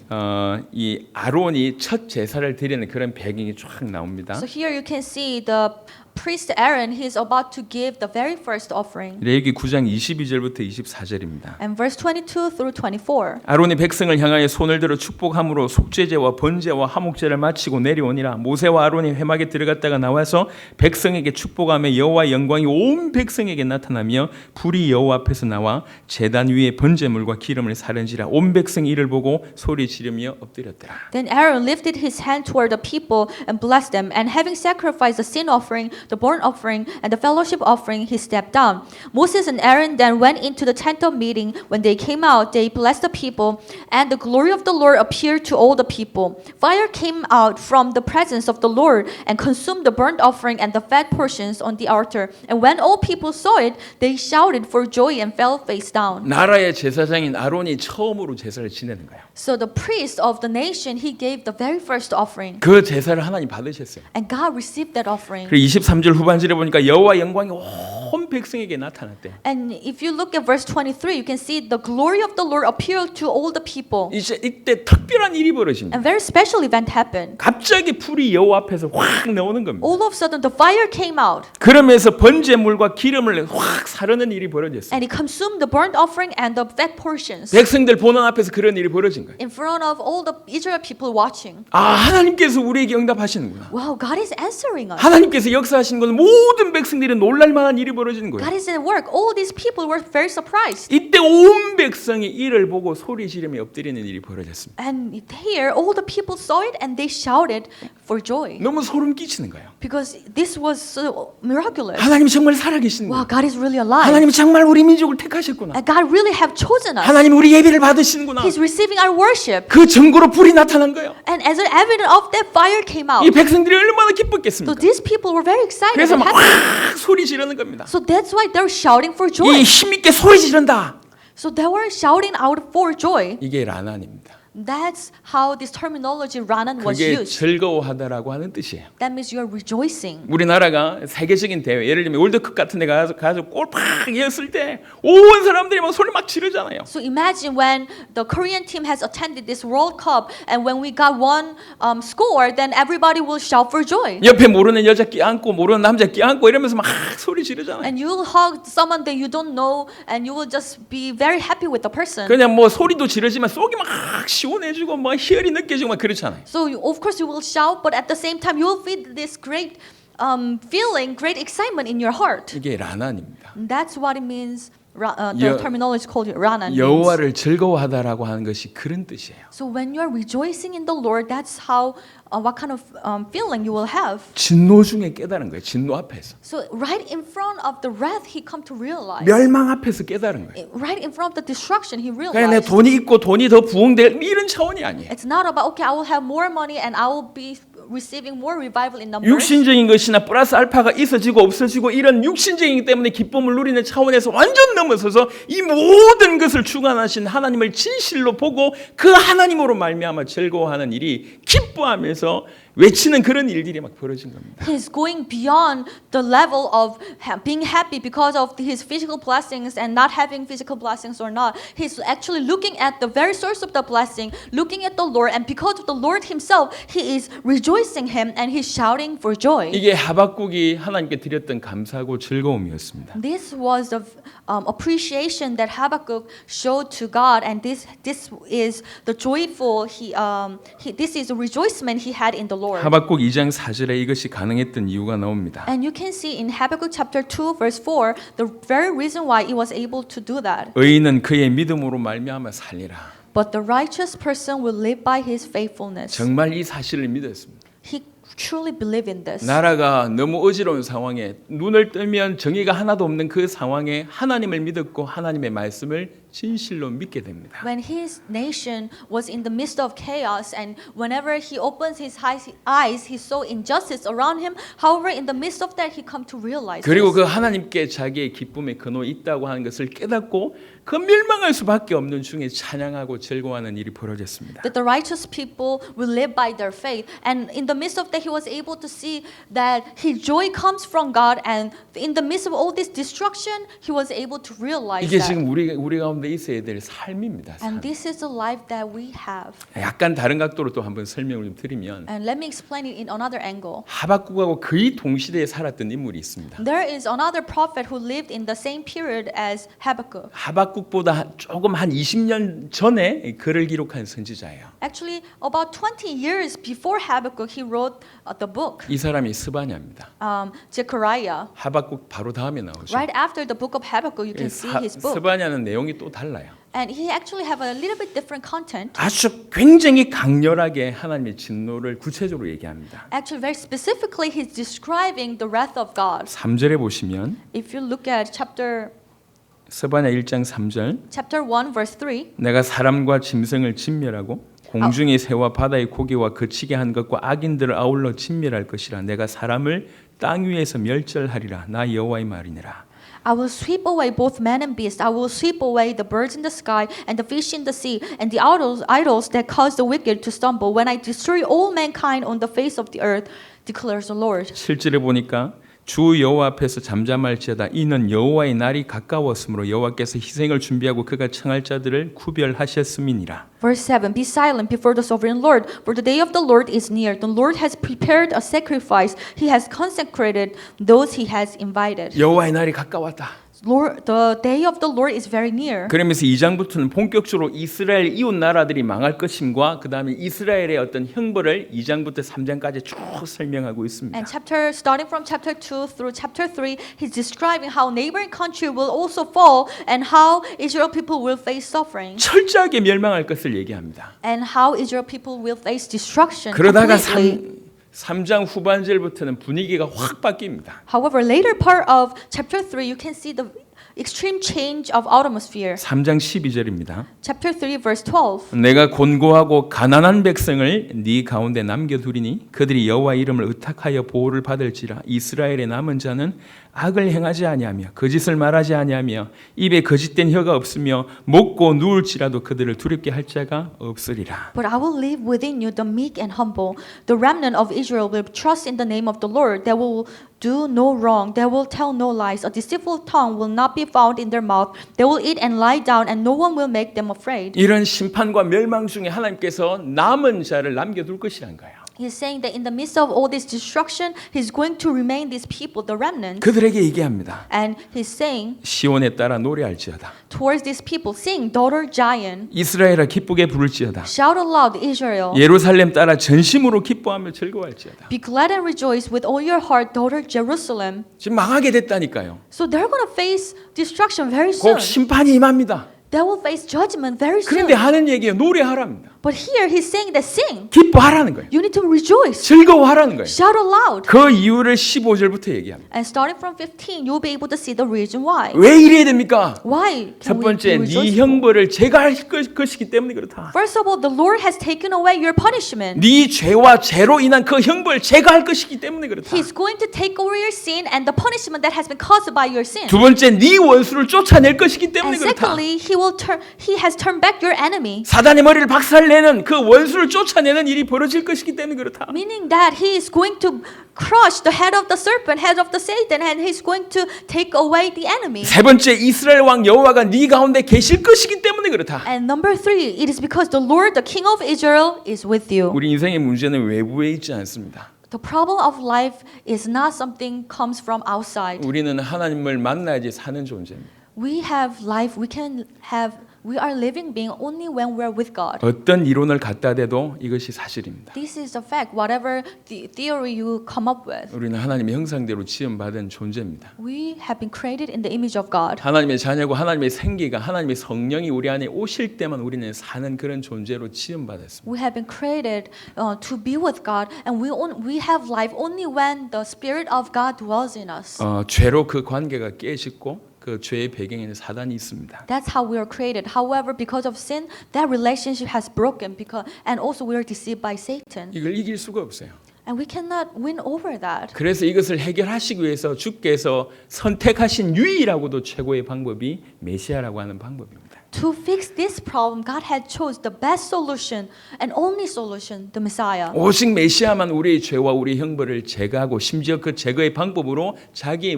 이 아론이 첫 제사를 드리는 그런 배경이 쫙 나옵니다. So here you can see the priest Aaron, he's about to give the very first offering. 레위기 9장 22절부터 24절입니다. And verse 22 through 24. 아론이 백성을 향하여 손을 들어 축복함으로 속죄제와 번제와 화목제를 마치고 내려오니라. 모세와 아론이 회막에 들어갔다가 나와서 백성에게 축복하며 여호와의 영광이 온 백성에게 나타나며 불이 여호와 앞에서 나와 제단 위에 번제물과 기름을 사른지라. 온 백성이 이를 보고 소리 지르며 엎드렸더라. Then Aaron lifted his hand toward the people and blessed them, and having sacrificed the sin offering, the burnt offering, and the fellowship offering, he stepped down. Moses and Aaron then went into the tent of meeting. When they came out, they blessed the people, and the glory of the Lord appeared to all the people. Fire came out from the presence of the Lord and consumed the burnt offering and the fat portions on the altar. And when all people saw it, they shouted for joy and fell face down. 나라의 제사장인 아론이 처음으로 제사를 지내는 거예요. So the priest of the nation, he gave the very first offering. 그 제사를 하나님 받으셨어요. And God received that offering. 그리고 23절 후반절에 보니까 여호와 영광이 온 백성에게 나타났대요. And if you look at verse 23, you can see the glory of the Lord appeared to all the people. 이제 이때 특별한 일이 벌어집니다. And very special event happened. 갑자기 불이 여호와 앞에서 확 나오는 겁니다. All of a sudden, the fire came out. 그러면서 번제물과 기름을 확 사르는 일이 벌어졌어요. And it consumed the burnt offering and the fat portions. 백성들 보는 앞에서 그런 일이 벌어진 거예요. In front of all the Israel people watching. 아, 하나님께서 우리에게 응답하시는구나. Wow, God is answering us. 하나님께서 역사하신 건 모든 백성들이 놀랄 만한 일이 벌어지는 거예요. God is at work. All these people were very surprised. 이때 온 백성이 이를 보고 소리 지르며 엎드리는 일이 벌어졌습니다. And here, all the people saw it and they shouted for joy. 너무 소름 끼치는 거예요. Because this was so miraculous. 하나님이 정말 살아계신 Wow, 거예요. God is really alive. 하나님이 정말 우리 민족을 택하셨구나. And God really have chosen us. 하나님 우리 예배를 받으시는구나. He's receiving our worship. 그 증거로 불이 나타난 거예요. And as an evidence of that, fire came out. 이 백성들이 얼마나 So 기뻤겠습니까? these people were very excited 그래서 and 막 happy. 소리 지르는 겁니다. So that's why they're shouting for 이 joy. 힘있게 소리 지른다. So they were shouting out for joy. 이게 라난입니다. That's how this terminology Ranan was 그게 used. 즐거워하다라고 하는 뜻이에요. That means you're rejoicing. 우리나라가 세계적인 대회, 예를 들면 월드컵 같은 데 가서 골 팍 이었을 때 온 사람들이 막 소리 막 지르잖아요. So imagine when the Korean team has attended this World Cup and when we got one score, then everybody will shout for joy. 옆에 모르는 여자 끼안고 모르는 남자 끼안고 이러면서 막 소리 지르잖아요. And you'll hug someone that you don't know and you will just be very happy with the person. 그냥 뭐 소리도 지르지만 속이 막 시원해지고 막 희열이 느껴지고 막 그렇잖아요. So of course you will shout, but at the same time you will feel this great feeling, great excitement in your heart. 이게 라난입니다. And that's what it means. The terminology called Ranan. 여호와를 즐거워하다라고 하는 것이 그런 뜻이에요. So when you are rejoicing in the Lord, that's how what kind of feeling you will have. 진노 중에 깨달은 거예요. 진노 앞에서. So right in front of the wrath, he come to realize. 멸망 앞에서 깨달은 거예요. Right in front of the destruction, he 그냥 내 realized. 돈이 있고 돈이 더 부흥될 이런 차원이 아니에요. It's not about okay, I will have more money and I will be receiving more revival in numbers. 육신적인 것이나 플러스 알파가 있어지고 없어지고 이런 육신적이기 때문에 기쁨을 누리는 차원에서 완전 넘어서서 이 모든 것을 주관하신 하나님을 진실로 보고 그 하나님으로 말미암아 즐거워하는 일이 기뻐하면서 외치는 그런 일들이 막 벌어진 겁니다. He's going beyond the level of being happy because of his physical blessings and not having physical blessings or not. He's actually looking at the very source of the blessing, looking at the Lord, and because of the Lord himself, he is rejoicing him and he's shouting for joy. 이게 하박국이 하나님께 드렸던 감사하고 즐거움이었습니다. This was the appreciation that Habakkuk showed to God, and this is the joyful this is a rejoicement he had in the Lord. 하박국 2장 4절에 이것이 가능했던 이유가 나옵니다. And you can see in Habakkuk chapter 2 verse 4 the very reason why he was able to do that. 의인은 그의 믿음으로 말미암아 살리라. But the righteous person will live by his faithfulness. 정말 이 사실을 믿었습니다. He truly believed in this. 나라가 너무 어지러운 상황에 눈을 뜨면 정의가 하나도 없는 그 상황에 하나님을 믿었고 하나님의 말씀을 진실로 믿게 됩니다. When his nation was in the midst of chaos and whenever he opens his eyes, he saw injustice around him. However, in the midst of that, he come to realize 그리고 this. 그 하나님께 자기의 기쁨의 근원이 있다고 하는 것을 깨닫고 그 멸망할 수밖에 없는 중에 찬양하고 즐거워하는 일이 벌어졌습니다. That the righteous people will live by their faith. And in the midst of that, he was able to see that his joy comes from God. And in the midst of all this destruction, he was able to realize 이게 that. 지금 우리 가운데 있어야 될 삶입니다. 삶. And this is the life that we have. 약간 다른 각도로 또 한번 설명을 좀 드리면 And let me explain it in another angle. 하박국하고 거의 동시대에 살았던 인물이 있습니다. There is another prophet who lived in the same period as Habakkuk. 하박국보다 조금 한 20년 전에 글을 기록한 선지자예요. Actually, about 20 years before Habakkuk, he wrote the book, 이 사람이 스바냐입니다. Zechariah. 하박국 바로 다음에 나오죠. Right after the book of Habakkuk, you can see his book. 스바냐는 내용이 또 달라요. And he actually have a little bit different content. 아주 굉장히 강렬하게 하나님의 진노를 구체적으로 얘기합니다. Actually, very specifically, he's describing the wrath of God. 3절에 보시면 If you look at chapter 스바냐 1장 3절 1, verse 3, 내가 사람과 짐승을 진멸하고 공중의 새와 바다의 고기와 거치게 한 것과 악인들을 아울러 진멸할 것이라 내가 사람을 땅 위에서 멸절하리라 나 여호와의 말이니라. I will sweep away both man and beast. I will sweep away the birds in the sky and the fish in the sea and the idols that cause the wicked to stumble when I destroy all mankind on the face of the earth, declares the Lord. 7절에 보니까 주 여호와 앞에서 잠잠할지어다 이는 여호와의 날이 가까웠으므로 여호와께서 희생을 준비하고 그가 청할 자들을 구별하셨음이니라. Verse 7, Be silent before the sovereign Lord, for the day of the Lord is near. The Lord has prepared a sacrifice. He has consecrated those he has invited. 여호와의 날이 가까웠다. the day of the Lord is very near. 그러면서 2장부터는 본격적으로 이스라엘 이웃 나라들이 망할 것임과 그 다음에 이스라엘의 어떤 형벌을 2장부터 3장까지 쭉 설명하고 있습니다. And starting from chapter 2 through chapter 3, he's describing how neighboring country will also fall and how Israel people will face suffering 철저하게 멸망할 것을 얘기합니다. and how Israel people will face destruction 그러다가 completely. 3장 후반절부터는 분위기가 확 바뀝니다. However, later part of chapter 3, you can see the extreme change of atmosphere. 3장 12절입니다. Chapter 3, verse 12. 내가 곤고하고 가난한 백성을 네 가운데 남겨두리니 그들이 여호와 이름을 의탁하여 보호를 받을지라. 이스라엘의 남은 자는 악을 행하지 아니하며 거짓을 말하지 아니하며 입에 거짓된 혀가 없으며 먹고 누울지라도 그들을 두렵게 할 자가 없으리라. But I will leave within you the meek and humble. The remnant of Israel will trust in the name of the Lord. They will do no wrong. They will tell no lies. A deceitful tongue will not be found in their mouth. They will eat and lie down, and no one will make them afraid. 이런 심판과 멸망 중에 하나님께서 남은 자를 남겨둘 것이란 거예요. He's saying that in the midst of all this destruction, He's going to remain these people, the remnant. 그들에게 얘기합니다. And He's saying 시온에 따라 노래할지어다. towards these people, sing, daughter Zion. 이스라엘아 기쁘게 부를지어다. Shout aloud, Israel. 예루살렘 따라 전심으로 기뻐하며 즐거워할지어다. Be glad and rejoice with all your heart, daughter Jerusalem. 지금 망하게 됐다니까요. So they're going to face destruction very soon. 곧 심판이 임합니다. They will face judgment very soon. 그런데 하는 얘기예요. 노래하랍니다. But here he's saying that sing. 기뻐하라는 거예요. You need to rejoice. 즐거워하라는 거예요. Shout aloud. 그 이유를 15절부터 얘기합니다. And starting from 15, you'll be able to see the reason why. 왜 이래야 됩니까? Why 첫 can we 번째, be 네 rejoiceful? 형벌을 제가 할 것이기 때문에 그렇다. First of all, the Lord has taken away your punishment. 네 죄와 죄로 인한 그 형벌 제가 할 것이기 때문에 그렇다. He's going to take away your sin and the punishment that has been caused by your sin. 두 번째, 네 원수를 쫓아낼 것이기 때문에 And 그렇다. secondly, he has turned back your enemy. 사단의 머리를 박살내는 그 원수를 쫓아내는 일이 벌어질 것이기 때문에 그렇다. Meaning that he is going to crush the head of the serpent, head of the Satan, and he's going to take away the enemy. 세 번째, 이스라엘 왕 여호와가 네 가운데 계실 것이기 때문에 그렇다. And number 3, it is because the Lord, the King of Israel, is with you. 우리 인생의 문제는 외부에 있지 않습니다. The problem of life is not something comes from outside. 우리는 하나님을 만나야지 사는 존재입니다. We have life, we are living being only when we're with God. 어떤 이론을 갖다 대도 이것이 사실입니다. This is the fact, whatever the theory you come up with. 우리는 하나님의 형상대로 지음받은 존재입니다. We have been created in the image of God. 하나님의 자녀고 하나님의 생기가 하나님의 성령이 우리 안에 오실 때만 우리는 사는 그런 존재로 지음받았습니다. We have been created to be with God, and we have life only when the Spirit of God dwells in us. 죄로 그 관계가 깨졌고 그 죄의 배경에는 사단이 있습니다. That's how we are created. However, because of sin, that relationship has broken. And also we are deceived by Satan, 이걸 이길 수가 없어요. and we cannot win over that. 그래서 이것을 해결하시기 위해서 주께서 선택하신 유일하고도 최고의 방법이 메시아라고 하는 방법입니다. To fix this problem, God had chose the best solution and only solution, the Messiah. 오직 메시아만 우리의 죄와 우리의 형벌을 제거하고 심지어 그 제거의 방법으로 자기의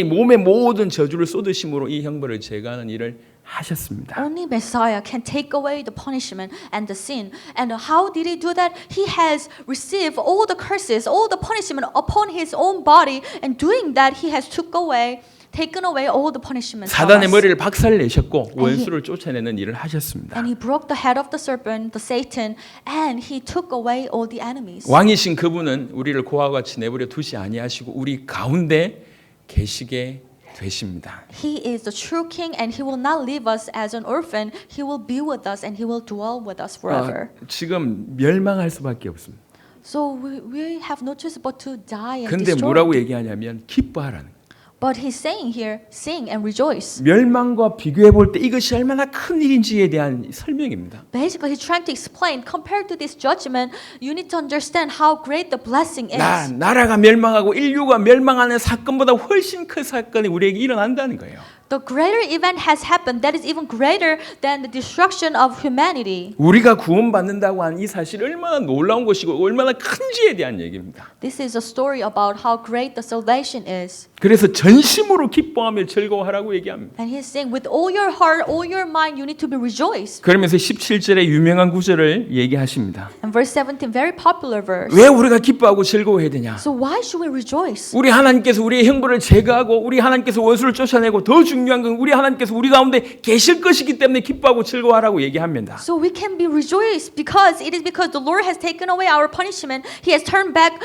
몸의 모든 저주를 쏟으심으로 이 형벌을 제거하는 일을 하셨습니다. Only Messiah can take away the punishment and the sin. And how did he do that? He has received all the curses, all the punishment upon his own body, and doing that, he has taken away all the punishment. 사단의 머리를 박살내셨고 원수를 쫓아내는 일을 하셨습니다. And he broke the head of the serpent, the Satan, and he took away all the enemies. 왕이신 그분은 우리를 고아와 같이 내버려 두지 아니하시고 우리 가운데 계시게 되십니다. He is the true king, and he will not leave us as an orphan. He will be with us, and he will dwell with us forever. 지금 멸망할 수밖에 없습니다. So we have no choice but to die and 근데 destroy. 뭐라고 얘기하냐면 기뻐하라는 거예요. But he's saying here, sing and rejoice. 멸망과 비교해 볼 때 이것이 얼마나 큰 일인지에 대한 설명입니다. Basically, he's trying to explain, compared to this judgment, you need to understand how great the blessing is. 나라가 멸망하고 인류가 멸망하는 사건보다 훨씬 큰 사건이 우리에게 일어난다는 거예요. The greater event has happened that is even greater than the destruction of humanity. 우리가 구원받는다고 하는 이 사실이 얼마나 놀라운 것이고 얼마나 큰지에 대한 얘기입니다. This is a story about how great the salvation is. 그래서 전심으로 기뻐하며 즐거워하라고 얘기합니다. And he's saying, with all your heart, all your mind, you need to be rejoiced. 그러면서 17절에 유명한 구절을 얘기하십니다. And verse 17, very popular verse. 왜 우리가 기뻐하고 즐거워해야 되냐? So why should we rejoice? 우리 하나님께서 우리의 형벌을 제거하고 우리 하나님께서 원수를 쫓아내고 더 중요한 건 우리 하나님께서 우리 가운데 계실 것이기 때문에 기뻐하고 즐거워하라고 얘기합니다. So we can be rejoiced because it is because the Lord has taken away our punishment. He has turned back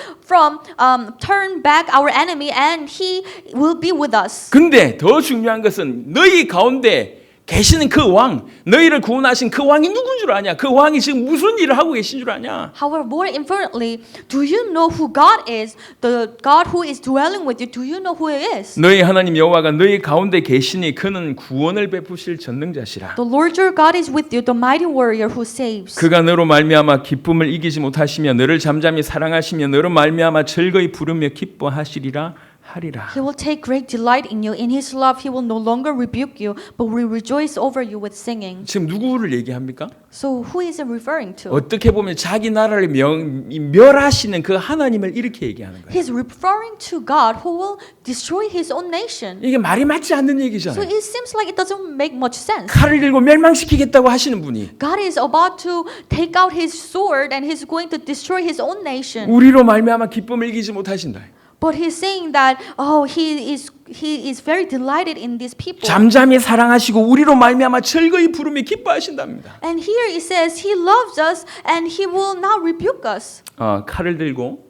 our enemy, and He will be with us. 근데 더 중요한 것은 너희 가운데 계시는 그 왕, 너희를 구원하신 그 왕이 누군 줄 아냐? 그 왕이 지금 무슨 일을 하고 계신 줄 아냐? However, more importantly, do you know who God is? The God who is dwelling with you, do you know who He is? 너희 하나님 여호와가 너희 가운데 계시니 그는 구원을 베푸실 전능자시라. The Lord your God is with you, the mighty warrior who saves. 그가 너로 말미암아 기쁨을 이기지 못하시며 너를 잠잠히 사랑하시며 너로 말미암아 즐거이 부르며 기뻐하시리라 하리라. He will take great delight in you. In His love, He will no longer rebuke you, but will rejoice over you with singing. 지금 누구를 얘기합니까? So who is it referring to? 어떻게 보면 자기 나라를 멸하시는 그 하나님을 이렇게 얘기하는 거예요. He's referring to God who will destroy His own nation. 이게 말이 맞지 않는 So 얘기잖아요. it seems like it doesn't make much sense. 칼을 들고 멸망시키겠다고 하시는 분이 God is about to take out His sword and He's going to destroy His own nation. 우리로 말미암아 기쁨을 이기지 못하신다. But He's saying that, He is very delighted in these people. 잠잠히 사랑하시고 우리로 말미암아 즐거이 부르며 기뻐하신답니다. And here it says He loves us and He will not rebuke us. 칼을 들고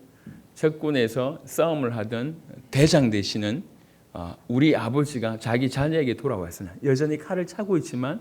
적군에서 싸움을 하던 대장 되시는 우리 아버지가 자기 자녀에게 돌아왔으나 여전히 칼을 차고 있지만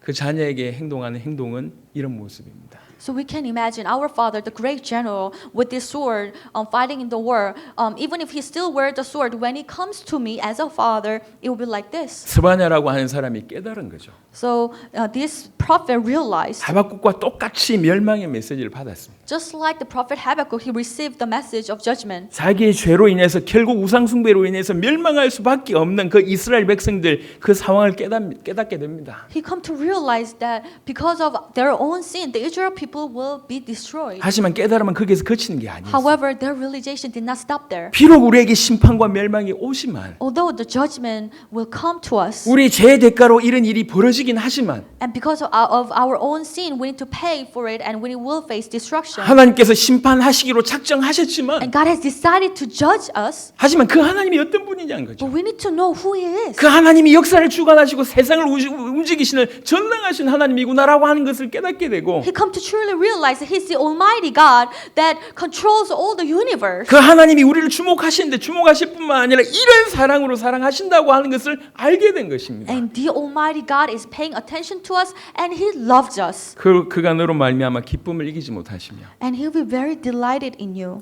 그 자녀에게 행동하는 행동은 이런 모습입니다. So we can imagine our father, the great general, with this sword, fighting in the war. Even if he still wears the sword, when he comes to me as a father, it will be like this. 스바냐라고 하는 사람이 깨달은 거죠. So this prophet realized, 하박국과 똑같이 멸망의 메시지를 받았습니다. just like the prophet Habakkuk, he received the message of judgment. 자기의 죄로 인해서 결국 우상 숭배로 인해서 멸망할 수밖에 없는 그 이스라엘 백성들 그 상황을 깨닫게 됩니다. He come to realize that because of their own sin, the Israel people will be destroyed. 하지만 깨달으면 거기에서 그치는 게 아니에요. However, their realization did not stop there. 비록 우리에게 심판과 멸망이 오지만 Although the judgment will come to us, 우리 죄의 대가로 이런 일이 벌어지긴 하지만 and because of our own sin, we need to pay for it, and we will face destruction. 하나님께서 심판하시기로 작정하셨지만 And God has decided to judge us, 하지만 그 하나님이 어떤 분이냐는 거죠. but we need to know who He is. 그 하나님이 역사를 주관하시고 세상을 움직이시는 전능하신 하나님이구나라고 하는 것을 깨닫게 되고 He come to truly realize that He's the Almighty God that controls all the universe. 그 하나님이 우리를 주목하시는데 주목하실 뿐만 아니라 이런 사랑으로 사랑하신다고 하는 것을 알게 된 것입니다. And the Almighty God is paying attention to us, and He loves us. 그가 너로 말미암아 기쁨을 이기지 못하시며 And He'll be very delighted in you.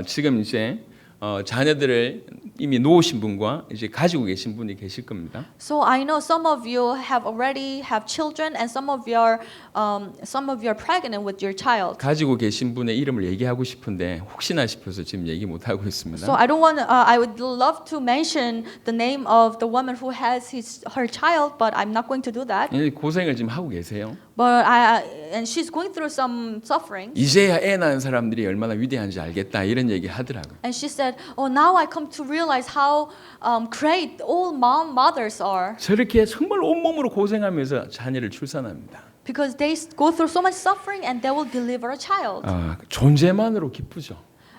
지금 이제 자녀들을 이미 놓으신 분과 이제 가지고 계신 분이 계실 겁니다. So I know some of you already have children, and some of you are pregnant with your child. 가지고 계신 분의 이름을 얘기하고 싶은데 혹시나 싶어서 지금 얘기 못 하고 있습니다. So I would love to mention the name of the woman who has her child, but I'm not going to do that. 고생을 지금 하고 계세요. But and she's going through some suffering. 이제야 애 낳은 사람들이 얼마나 위대한지 알겠다 이런 얘기 하더라고요. And she said, now I come to realize how great all mothers are. 저렇게 정말 온몸으로 고생하면서 자녀를 출산합니다. Because they go through so much suffering and they will deliver a child. 존재만으로 기쁘죠.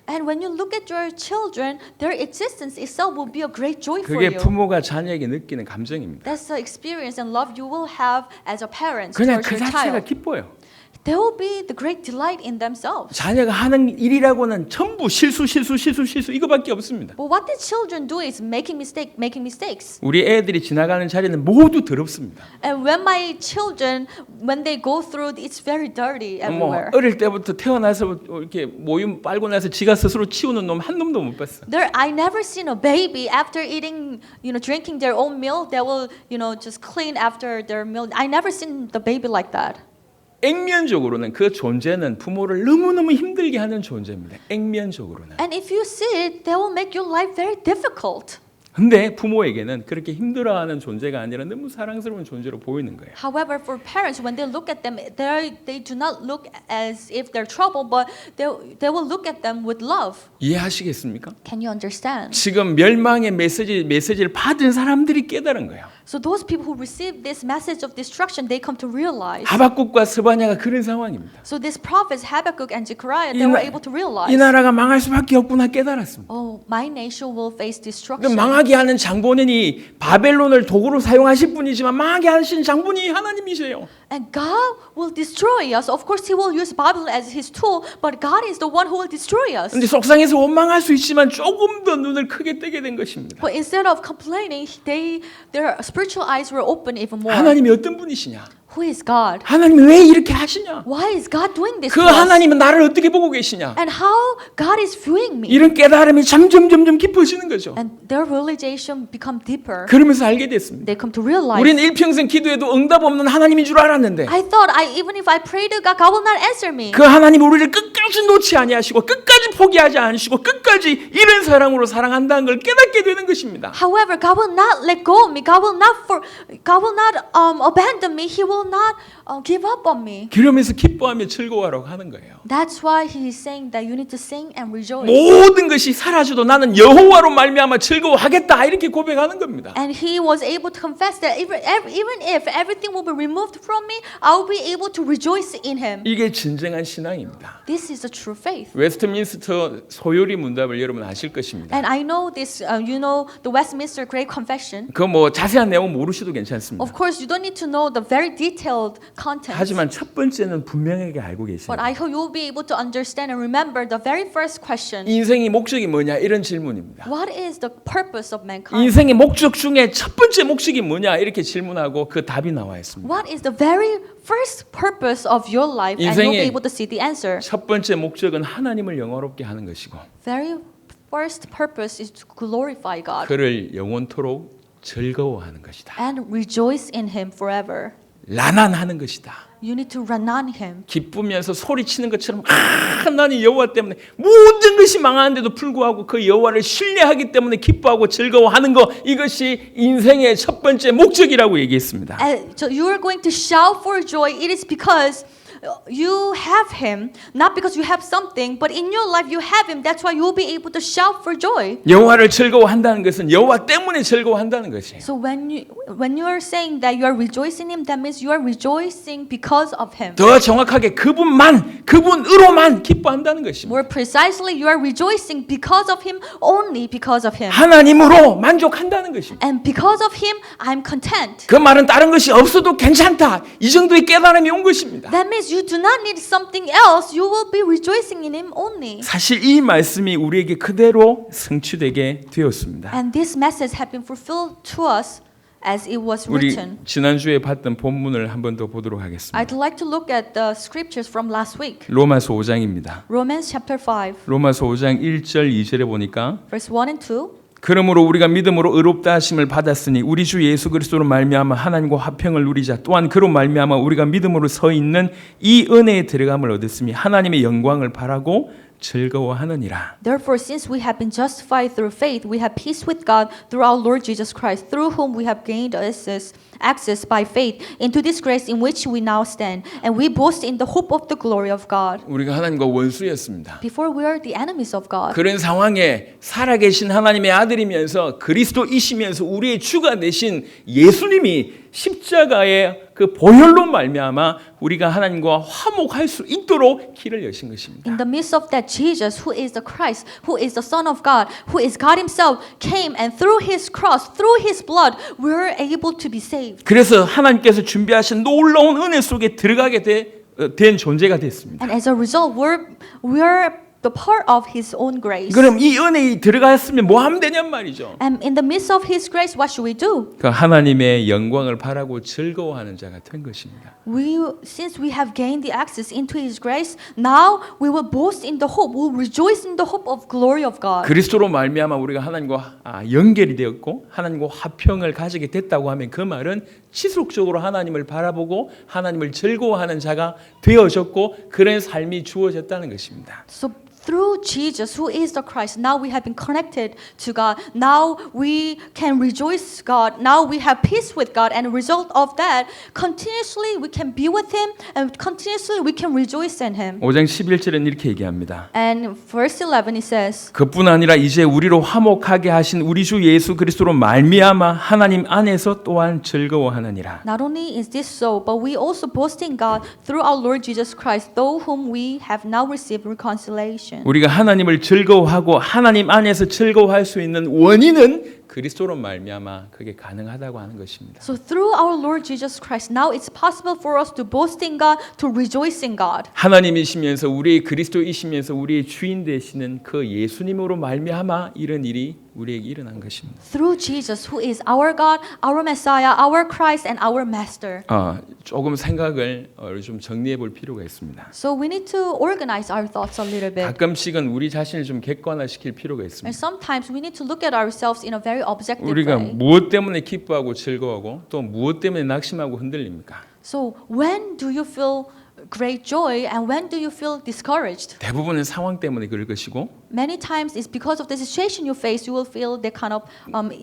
And when you look at your children, their existence itself will be a great joy for 그게 you. 부모가 자녀에게 느끼는 감정입니다. That's the experience and love you will have as a parent 그냥 towards 그 your 자체가 child. 기뻐요. They will be the great delight in themselves. 자녀가 하는 일이라고는 전부 실수 이거밖에 없습니다. But what the children do is making mistakes. 우리 애들이 지나가는 자리는 모두 더럽습니다. And when my children, when they go through, it's very dirty everywhere. 어릴 때부터 태어나서 이렇게 모유 빨고 나서 지가 스스로 치우는 놈 한 놈도 못 봤어. I never seen a baby after eating, drinking their own milk, they will, just clean after their milk. I never seen the baby like that. 액면적으로는 그 존재는 부모를 너무너무 힘들게 하는 존재입니다. 액면적으로는. And if you see it, they will make your life very difficult. 근데 부모에게는 그렇게 힘들어하는 존재가 아니라 너무 사랑스러운 존재로 보이는 거예요. However, for parents, when they look at them, they do not look as if they're trouble, but they will look at them with love. 이해하시겠습니까? Can you understand? 지금 멸망의 메시지를 받은 사람들이 깨달은 거예요. So those people who receive this message of destruction, they come to realize. 하박국과 스바냐가 그런 상황입니다. So these prophets, Habakkuk and Zechariah, 이 they were 나- able to realize. 이 나라가 망할 수밖에 없구나 깨달았습니다. Oh, my nation will face 그 destruction. 망하게 하는 장본인이 바벨론을 도구로 사용하실 분이지만 망하게 하신 장본인이 하나님이세요. And God will destroy us. Of course, He will use Babylon as His tool, but God is the one who will destroy us. 근데 속상해서 원망할 수 있지만 조금 더 눈을 크게 뜨게 된 것입니다. But instead of complaining, their spiritual eyes were open even more. 하나님이 어떤 분이시냐? Who is God? 하나님이 왜 이렇게 하시냐? Why is God doing this 그 to us? 하나님은 나를 어떻게 보고 계시냐? And how God is viewing me? 이런 깨달음이 점점 깊어지는 거죠. And their realization become deeper. 그러면서 알게 됐습니다. They come to realize. 우리는 일평생 기도해도 응답 없는 하나님인 줄 알았는데 I thought even if I pray to God, God will not answer me. 그 하나님 우리를 끝까지 놓지 아니하시고 끝까지 포기하지 않으시고 끝까지 이런 사랑으로 사랑한다는 걸 깨닫게 되는 것입니다. However, God will not let go of me. God will not abandon me. He will not give up on me. 그러면서 기뻐하며 즐거워하라고 하는 거예요. That's why He is saying that you need to sing and rejoice. 모든 것이 사라져도 나는 여호와로 말미암아 즐거워하겠다 이렇게 고백하는 겁니다. And he was able to confess that even if everything will be removed from me, I will be able to rejoice in Him. 이게 진정한 신앙입니다. This is a true faith. 웨스트민스터 소요리 문답을 여러분 아실 것입니다. And I know this, you know, the Westminster Great Confession. 그 뭐 자세한 내용 모르셔도 괜찮습니다. Of course, you don't need to know the very detailed content. 하지만 첫 번째는 분명하게 알고 But 계세요. I hope you'll be able to understand and remember the very first question. 인생의 목적이 뭐냐 이런 질문입니다. What is the purpose of mankind? 인생의 목적 중에 첫 번째 목적이 뭐냐 이렇게 질문하고 그 답이 나와 있습니다. What is the very first purpose of your life? And you'll be 인생의 able to see the answer. 첫 번째 목적은 하나님을 영화롭게 하는 것이고 Very first purpose is to glorify God 그를 영원토록 즐거워하는 것이다. and rejoice in Him forever. 라난하는 것이다. You need to run on Him. 기쁘면서 소리치는 것처럼 나는 여호와 때문에 모든 것이 망하는데도 불구하고 그 여호와를 신뢰하기 때문에 기뻐하고 즐거워하는 것 이것이 인생의 첫 번째 목적이라고 얘기했습니다. So you are going to shout for joy. It is because you have Him, not because you have something, but in your life you have Him. That's why you will be able to shout for joy. 여호와를 즐거워한다는 것은 여호와 때문에 즐거워한다는 것이에요. So when you are saying that you are rejoicing in Him, that means you are rejoicing because of Him. 더 정확하게 그분으로만 기뻐한다는 것입니다. More precisely, you are rejoicing because of Him, only because of Him. 하나님으로 만족한다는 것입니다. And because of Him, I'm content. 그 말은 다른 것이 없어도 괜찮다. 이 정도의 깨달음이 온 것입니다. That means you do not need something else. You will be rejoicing in Him only. 사실 이 말씀이 우리에게 그대로 성취되게 되었습니다. And this message has been fulfilled to us as it was 우리 written. 지난주에 봤던 본문을 한 번 더 보도록 하겠습니다. I'd like to look at the scriptures from last week. 로마서 5장입니다. Romans chapter 5, 로마서 5장 1절 2절에 보니까 verse 1 and 2. 그러므로 우리가 믿음으로 의롭다 하심을 받았으니 우리 주 예수 그리스도로 말미암아 하나님과 화평을 누리자. 또한 그로 말미암아 우리가 믿음으로 서 있는 이 은혜에 들어감을 얻었으니 하나님의 영광을 바라고 즐거워하느니라. Therefore, since we have been justified through faith, we have peace with God through our Lord Jesus Christ, through whom we have gained access by faith into this grace in which we now stand, and we boast in the hope of the glory of God. 우리가 하나님과 원수였습니다. Before we are the enemies of God. 그런 상황에 살아계신 하나님의 아들이면서 그리스도이시면서 우리의 주가 되신 예수님이 십자가의 그 보혈로 말미암아 우리가 하나님과 화목할 수 있도록 길을 여신 것입니다. In the midst of that, Jesus, who is the Christ, who is the Son of God, who is God Himself, came and through His cross, through His blood, we are able to be saved. 그래서 하나님께서 준비하신 놀라운 은혜 속에 들어가게 된 존재가 됐습니다. And as a result, we're the part of His own grace. 그럼 이 은혜에 들어갔으면 뭐 하면 되냔 말이죠. And in the midst of His grace, what should we do? 그 하나님의 영광을 바라고 즐거워하는 자가 된 것입니다. Since we have gained the access into His grace, now we will boast in the hope, we will rejoice in the hope of glory of God. 그리스도로 말미암아 우리가 하나님과 연결이 되었고 하나님과 화평을 가지게 됐다고 하면 그 말은 지속적으로 하나님을 바라보고 하나님을 즐거워하는 자가 되어졌고 그런 삶이 주어졌다는 것입니다. So Through Jesus, who is the Christ, now we have been connected to God. Now we can rejoice God. Now we have peace with God. And a result of that, continuously we can be with Him and continuously we can rejoice in Him. 5장 11절은 이렇게 얘기합니다. And verse 11 it says, 그뿐 아니라 이제 우리로 화목하게 하신 우리 주 예수 그리스도로 말미암아 하나님 안에서 또한 즐거워하느니라. Not only is this so, but we also boast in God through our Lord Jesus Christ, through whom we have now received reconciliation. 우리가 하나님을 즐거워하고 하나님 안에서 즐거워할 수 있는 원인은 그리스도로 말미암아 그게 가능하다고 하는 것입니다. So through our Lord Jesus Christ, now it's possible for us to boast in God, to rejoice in God. 하나님이시면서 우리의 그리스도이시면서 우리의 주인 되시는 그 예수님으로 말미암아 이런 일이 우리에게 일어난 것입니다. Through Jesus, who is our God, our Messiah, our Christ, and our Master. 조금 생각을 좀 정리해 볼 필요가 있습니다. So we need to organize our thoughts a little bit. 가끔씩은 우리 자신을 좀 객관화시킬 필요가 And 있습니다. sometimes we need to look at ourselves in a very objective 우리가 way. 무엇 때문에 기뻐하고 즐거워하고 또 무엇 때문에 낙심하고 흔들립니까? So when do you feel great joy and when do you feel discouraged? 대부분은 상황 때문에 그럴 것이고 Many times it's because of the situation you face, you will feel that kind of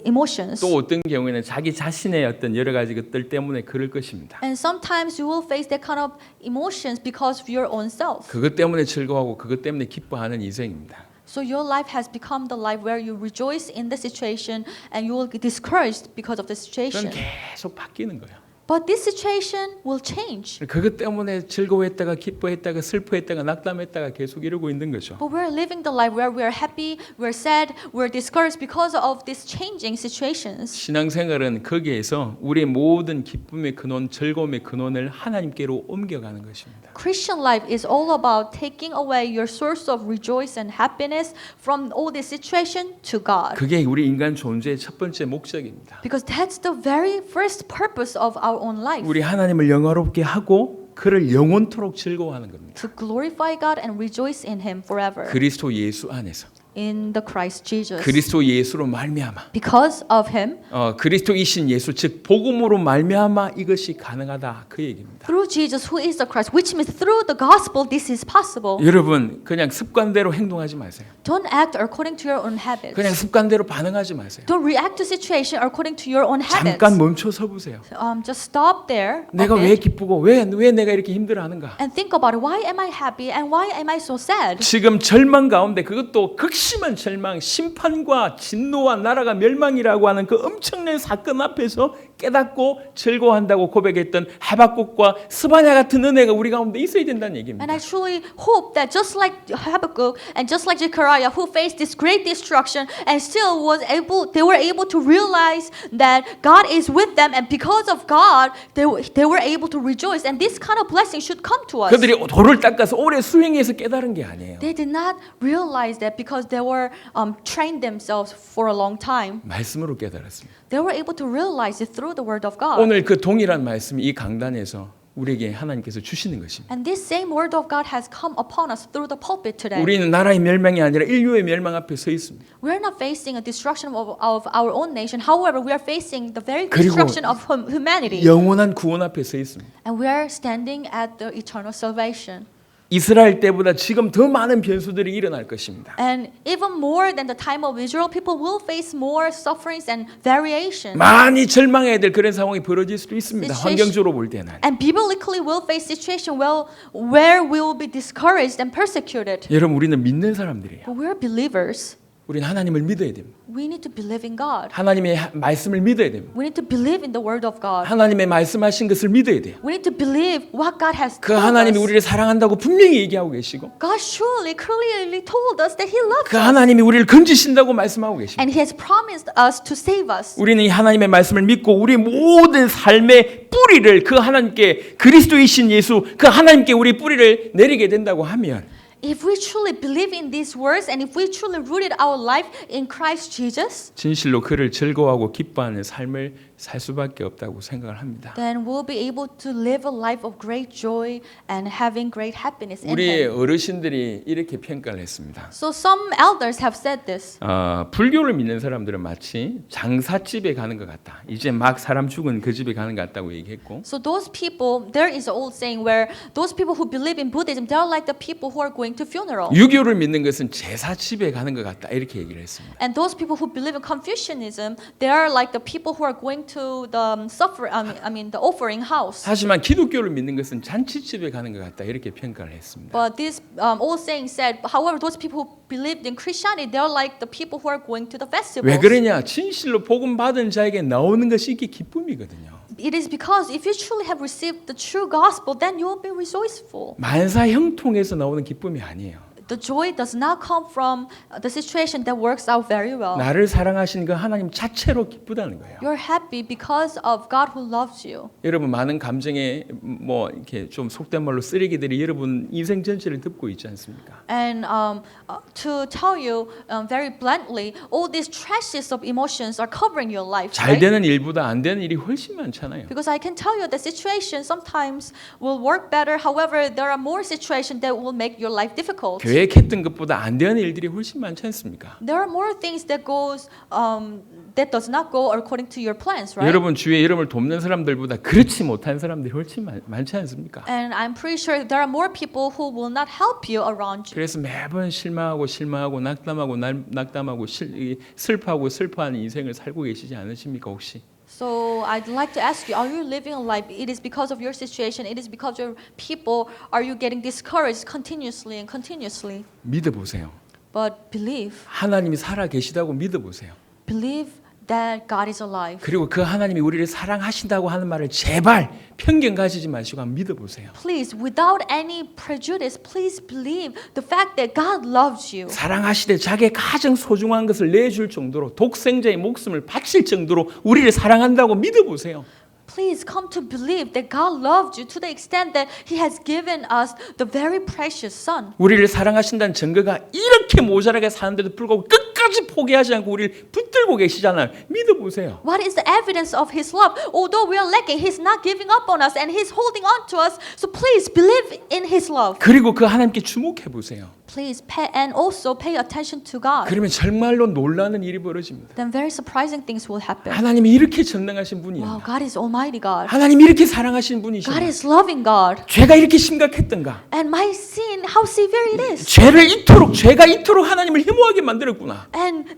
emotions. 또 어떤 경우에는 자기 자신의 어떤 여러 가지 것들 때문에 그럴 것입니다. And sometimes you will face that kind of emotions because of your own self. 그것 때문에 즐거워하고 그것 때문에 기뻐하는 인생입니다. So your life has become the life where you rejoice in the situation and you will get discouraged because of the 그건 situation. 계속 바뀌는 거예요. But this situation will change. 그것 때문에 즐거워했다가 기뻐했다가 슬퍼했다가 낙담했다가 계속 이러고 있는 거죠. But we're living the life where we're happy, we're sad, we're discouraged because of these changing situations. 신앙생활은 거기에서 우리의 모든 기쁨의 근원, 즐거움의 근원을 하나님께로 옮겨가는 것입니다. Christian life is all about taking away your source of rejoice and happiness from all this situation to God. 그게 우리 인간 존재의 첫 번째 목적입니다. Because that's the very first purpose of our own life. 우리 하나님을 영화롭게 하고 그를 영원토록 즐거워하는 겁니다. To glorify God and rejoice in Him forever. 그리스도 예수 안에서 In the Christ Jesus. 그리스도 예수로 말미암아 Because of Him, 그리스도이신 예수 즉 복음으로 말미암아 이것이 가능하다 그 얘기입니다. through Jesus who is the Christ, which means through the gospel this is possible. 여러분 그냥 습관대로 행동하지 마세요. Don't act according to your own habits. 그냥 습관대로 반응하지 마세요. Don't react to situation according to your own habits. 잠깐 멈춰 서 보세요. Just stop there. a 내가 왜 bit 기쁘고 왜 내가 이렇게 힘들어하는가? And think about it. Why am I happy and why am I so sad? 지금 절망 가운데 그것도 극심한 절망, 심판과 진노와 나라가 멸망이라고 하는 그 엄청난 사건 앞에서 깨닫고 즐거워한다고 고백했던 하박국과 스바냐 같은 은혜가 우리 가운데 있어야 된다는 얘기입니다. And I truly hope that just like Habakkuk and just like Zechariah who faced this great destruction and still they were able to realize that God is with them and because of God they were able to rejoice and this kind of blessing should come to us. 그들이 돌을 닦아서 오래 수행해서 깨달은 게 아니에요. They did not realize that because they were trained themselves for a long time. 말씀으로 깨달았습니다. They were able to realize it through the word of God. 오늘 그 동일한 말씀이 이 강단에서 우리에게 하나님께서 주시는 것입니다. And this same word of God has come upon us through the pulpit today. 우리는 나라의 멸망이 아니라 인류의 멸망 앞에 서 있습니다. We are not facing a destruction of our own nation. However, we are facing the very 그리고 destruction of humanity. 영원한 구원 앞에 서 있습니다. And we are standing at the eternal salvation. 이스라엘 때보다 지금 더 많은 변수들이 일어날 것입니다. And even more than the time of Israel, people will face more sufferings and variations. 많이 절망해야 될 그런 상황이 벌어질 수도 있습니다. 환경적으로 볼 때는. And biblically will face situation where we will be discouraged and persecuted. 여러분 우리는 믿는 사람들이에요. But we are believers. 우리는 하나님을 믿어야 됩니다. We need to believe in God. 하나님의 말씀을 믿어야 됩니다. We need to believe in the word of God. 하나님의 말씀하신 것을 믿어야 돼요. We need to believe what God has 그 told 하나님이 us. 우리를 사랑한다고 분명히 얘기하고 계시고 God surely clearly told us that He loves 그 us. 하나님이 우리를 건지신다고 말씀하고 계십니다. And He has promised us to save us. 우리는 이 하나님의 말씀을 믿고 우리 모든 삶의 뿌리를 그 하나님께 그리스도이신 예수 그 하나님께 우리 뿌리를 내리게 된다고 하면 If we truly believe in these words and if we truly rooted our life in Christ Jesus, 진실로 그를 즐거워하고 기뻐하는 삶을 살 수밖에 없다고 생각을 합니다. then we'll be able to live a life of great joy and having great happiness in 우리의 Him. 어르신들이 이렇게 평가를 했습니다. So some elders have said this. 불교를 믿는 사람들은 마치 장사집에 가는 것 같다. 이제 막 사람 죽은 그 집에 가는 것 같다고 얘기했고, So those people, there is an old saying where those people who believe in Buddhism, they are like the people who are going to funeral. 유교를 믿는 것은 제사집에 가는 것 같다. 이렇게 얘기를 했습니다. And those people who believe in Confucianism, they are like the people who are going to the the offering house. 하지만 기독교를 믿는 것은 잔치집에 가는 것 같다. 이렇게 평가를 했습니다. But this old saying said, however, those people who believed in Christianity, they are like the people who are going to the festivals. 왜 그러냐? 진실로 복음 받은 자에게 나오는 것이 이게 기쁨이거든요. It is because if you truly have received the true gospel, then you will be rejoiceful. 만사 형통에서 나오는 기쁨이 아니에요. The joy does not come from the situation that works out very well. 나를 사랑하신 그 하나님 자체로 기쁘다는 거예요. You're happy because of God who loves you. 여러분 많은 감정에 뭐 이렇게 좀 속된 말로 쓰레기들이 여러분 인생 전체를 덮고 있지 않습니까? And to tell you very bluntly, all these trashes of emotions are covering your life. 잘 Right? 되는 일보다 안 되는 일이 훨씬 많잖아요. Because I can tell you the situation sometimes will work better. However, there are more situations that will make your life difficult. 계획했던 것보다 안 되는 일들이 훨씬 많지 않습니까? There are more things that that does not go according to your plans, right? 여러분 주위에 여러분을 돕는 사람들보다 그렇지 못한 사람들이 훨씬 많지 않습니까? And I'm pretty sure there are more people who will not help you around you. 그래서 매번 실망하고 낙담하고 슬퍼하는 인생을 살고 계시지 않으십니까 혹시? So I'd like to ask you, are you living a life, it is because of your situation, it is because of your people, are you getting discouraged continuously and continuously? 믿어보세요. But believe 하나님이 살아 계시다고 믿어보세요. that God is alive. 그리고 그 하나님이 우리를 사랑하신다고 하는 말을 제발 편견 가지지 마시고 한번 믿어보세요. Please, without any prejudice, please believe the fact that God loves you. 사랑하시되 자기의 가장 소중한 것을 내줄 정도로 독생자의 목숨을 바칠 정도로 우리를 사랑한다고 믿어보세요. Please come to believe that God loved you to the extent that He has given us the very precious Son. 우리를 사랑하신다는 증거가 이렇게 모자라게 사는데도 불구하고 끝까지 포기하지 않고 우리를 붙들고 계시잖아요. 믿어보세요. What is the evidence of His love? Although we are lacking, He's not giving up on us and He's holding on to us. So please believe in His love. 그리고 그 하나님께 주목해 보세요. Please pay and also pay attention to God. 그러면 정말로 놀라는 일이 벌어집니다. Then very surprising things will happen. 하나님이 이렇게 전능하신 Wow, 분이에요. God is Almighty God. 하나님이 이렇게 사랑하시는 God 분이시죠. is loving God. 죄가 이렇게 심각했던가? And my sin, how severe it is. 죄가 이토록 하나님을 혐오하게 만들었구나. And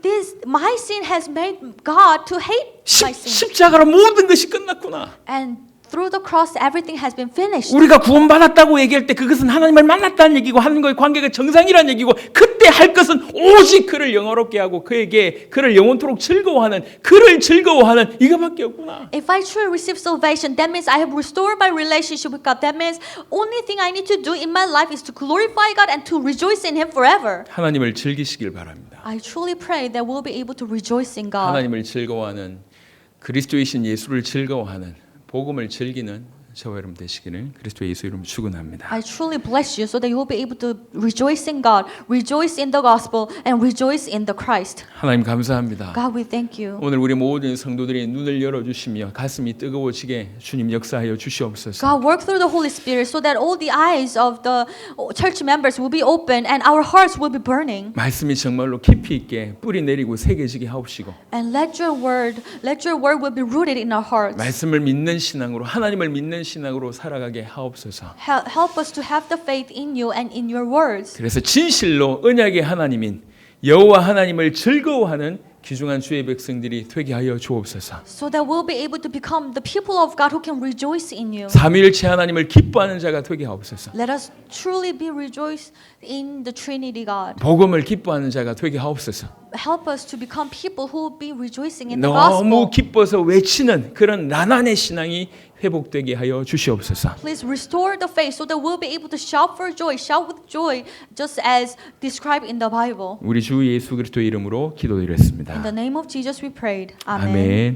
my sin has made God to hate my sin. 십자가로 모든 것이 끝났구나. And through the cross, everything has been finished. 우리가 구원받았다고 얘기할 때 그것은 하나님을 만났다는 얘기고 하나님과의 관계가 정상이라는 얘기고 그때 할 것은 오직 그를 영화롭게 하고 그를 영원토록 그를 즐거워하는 이거밖에 없구나. If I truly receive salvation, that means I have restored my relationship with God. That means only thing I need to do in my life is to glorify God and to rejoice in Him forever. 하나님을 즐기시길 바랍니다. I truly pray that we'll be able to rejoice in God. 하나님을 즐거워하는 그리스도이신 예수를 즐거워하는 복음을 즐기는 저와 여러분 되시기를 그리스도의 예수 이름으로 축원합니다. I truly bless you so that you will be able to rejoice in God, rejoice in the gospel, and rejoice in the Christ. 하나님 감사합니다. God, we thank you. 오늘 우리 모든 성도들이 눈을 열어주시며 가슴이 뜨거워지게 주님 역사하여 주시옵소서. God, work through the Holy Spirit so that all the eyes of the church members will be open and our hearts will be burning. 말씀이 정말로 깊이 있게 뿌리 내리고 새겨지게 하옵시고 And let your word will be rooted in our hearts. 말씀을 믿는 신앙으로 하나님을 믿는 신앙으로 살아가게 하옵소서. Help us to have the faith in you and in your words. 그래서 진실로 언약의 하나님인 여호와 하나님을 즐거워하는 귀중한 주의 백성들이 되게 하여 주옵소서. So that we'll be able to become the people of God who can rejoice in you. 삼위일체 하나님을 기뻐하는 자가 되게 하옵소서. Let us truly be rejoiced in the Trinity God. 복음을 기뻐하는 자가 되게 하옵소서. Help us to become people who will be rejoicing in the 너무 gospel. 기뻐서 외치는 그런 나난의 신앙이 회복되게 하여 주시옵소서. Please restore the faith so that we'll be able to shout for joy, shout with joy, just as described in the Bible. 우리 주 예수 그리스도의 이름으로 기도드렸습니다. In the name of Jesus we prayed. 아멘.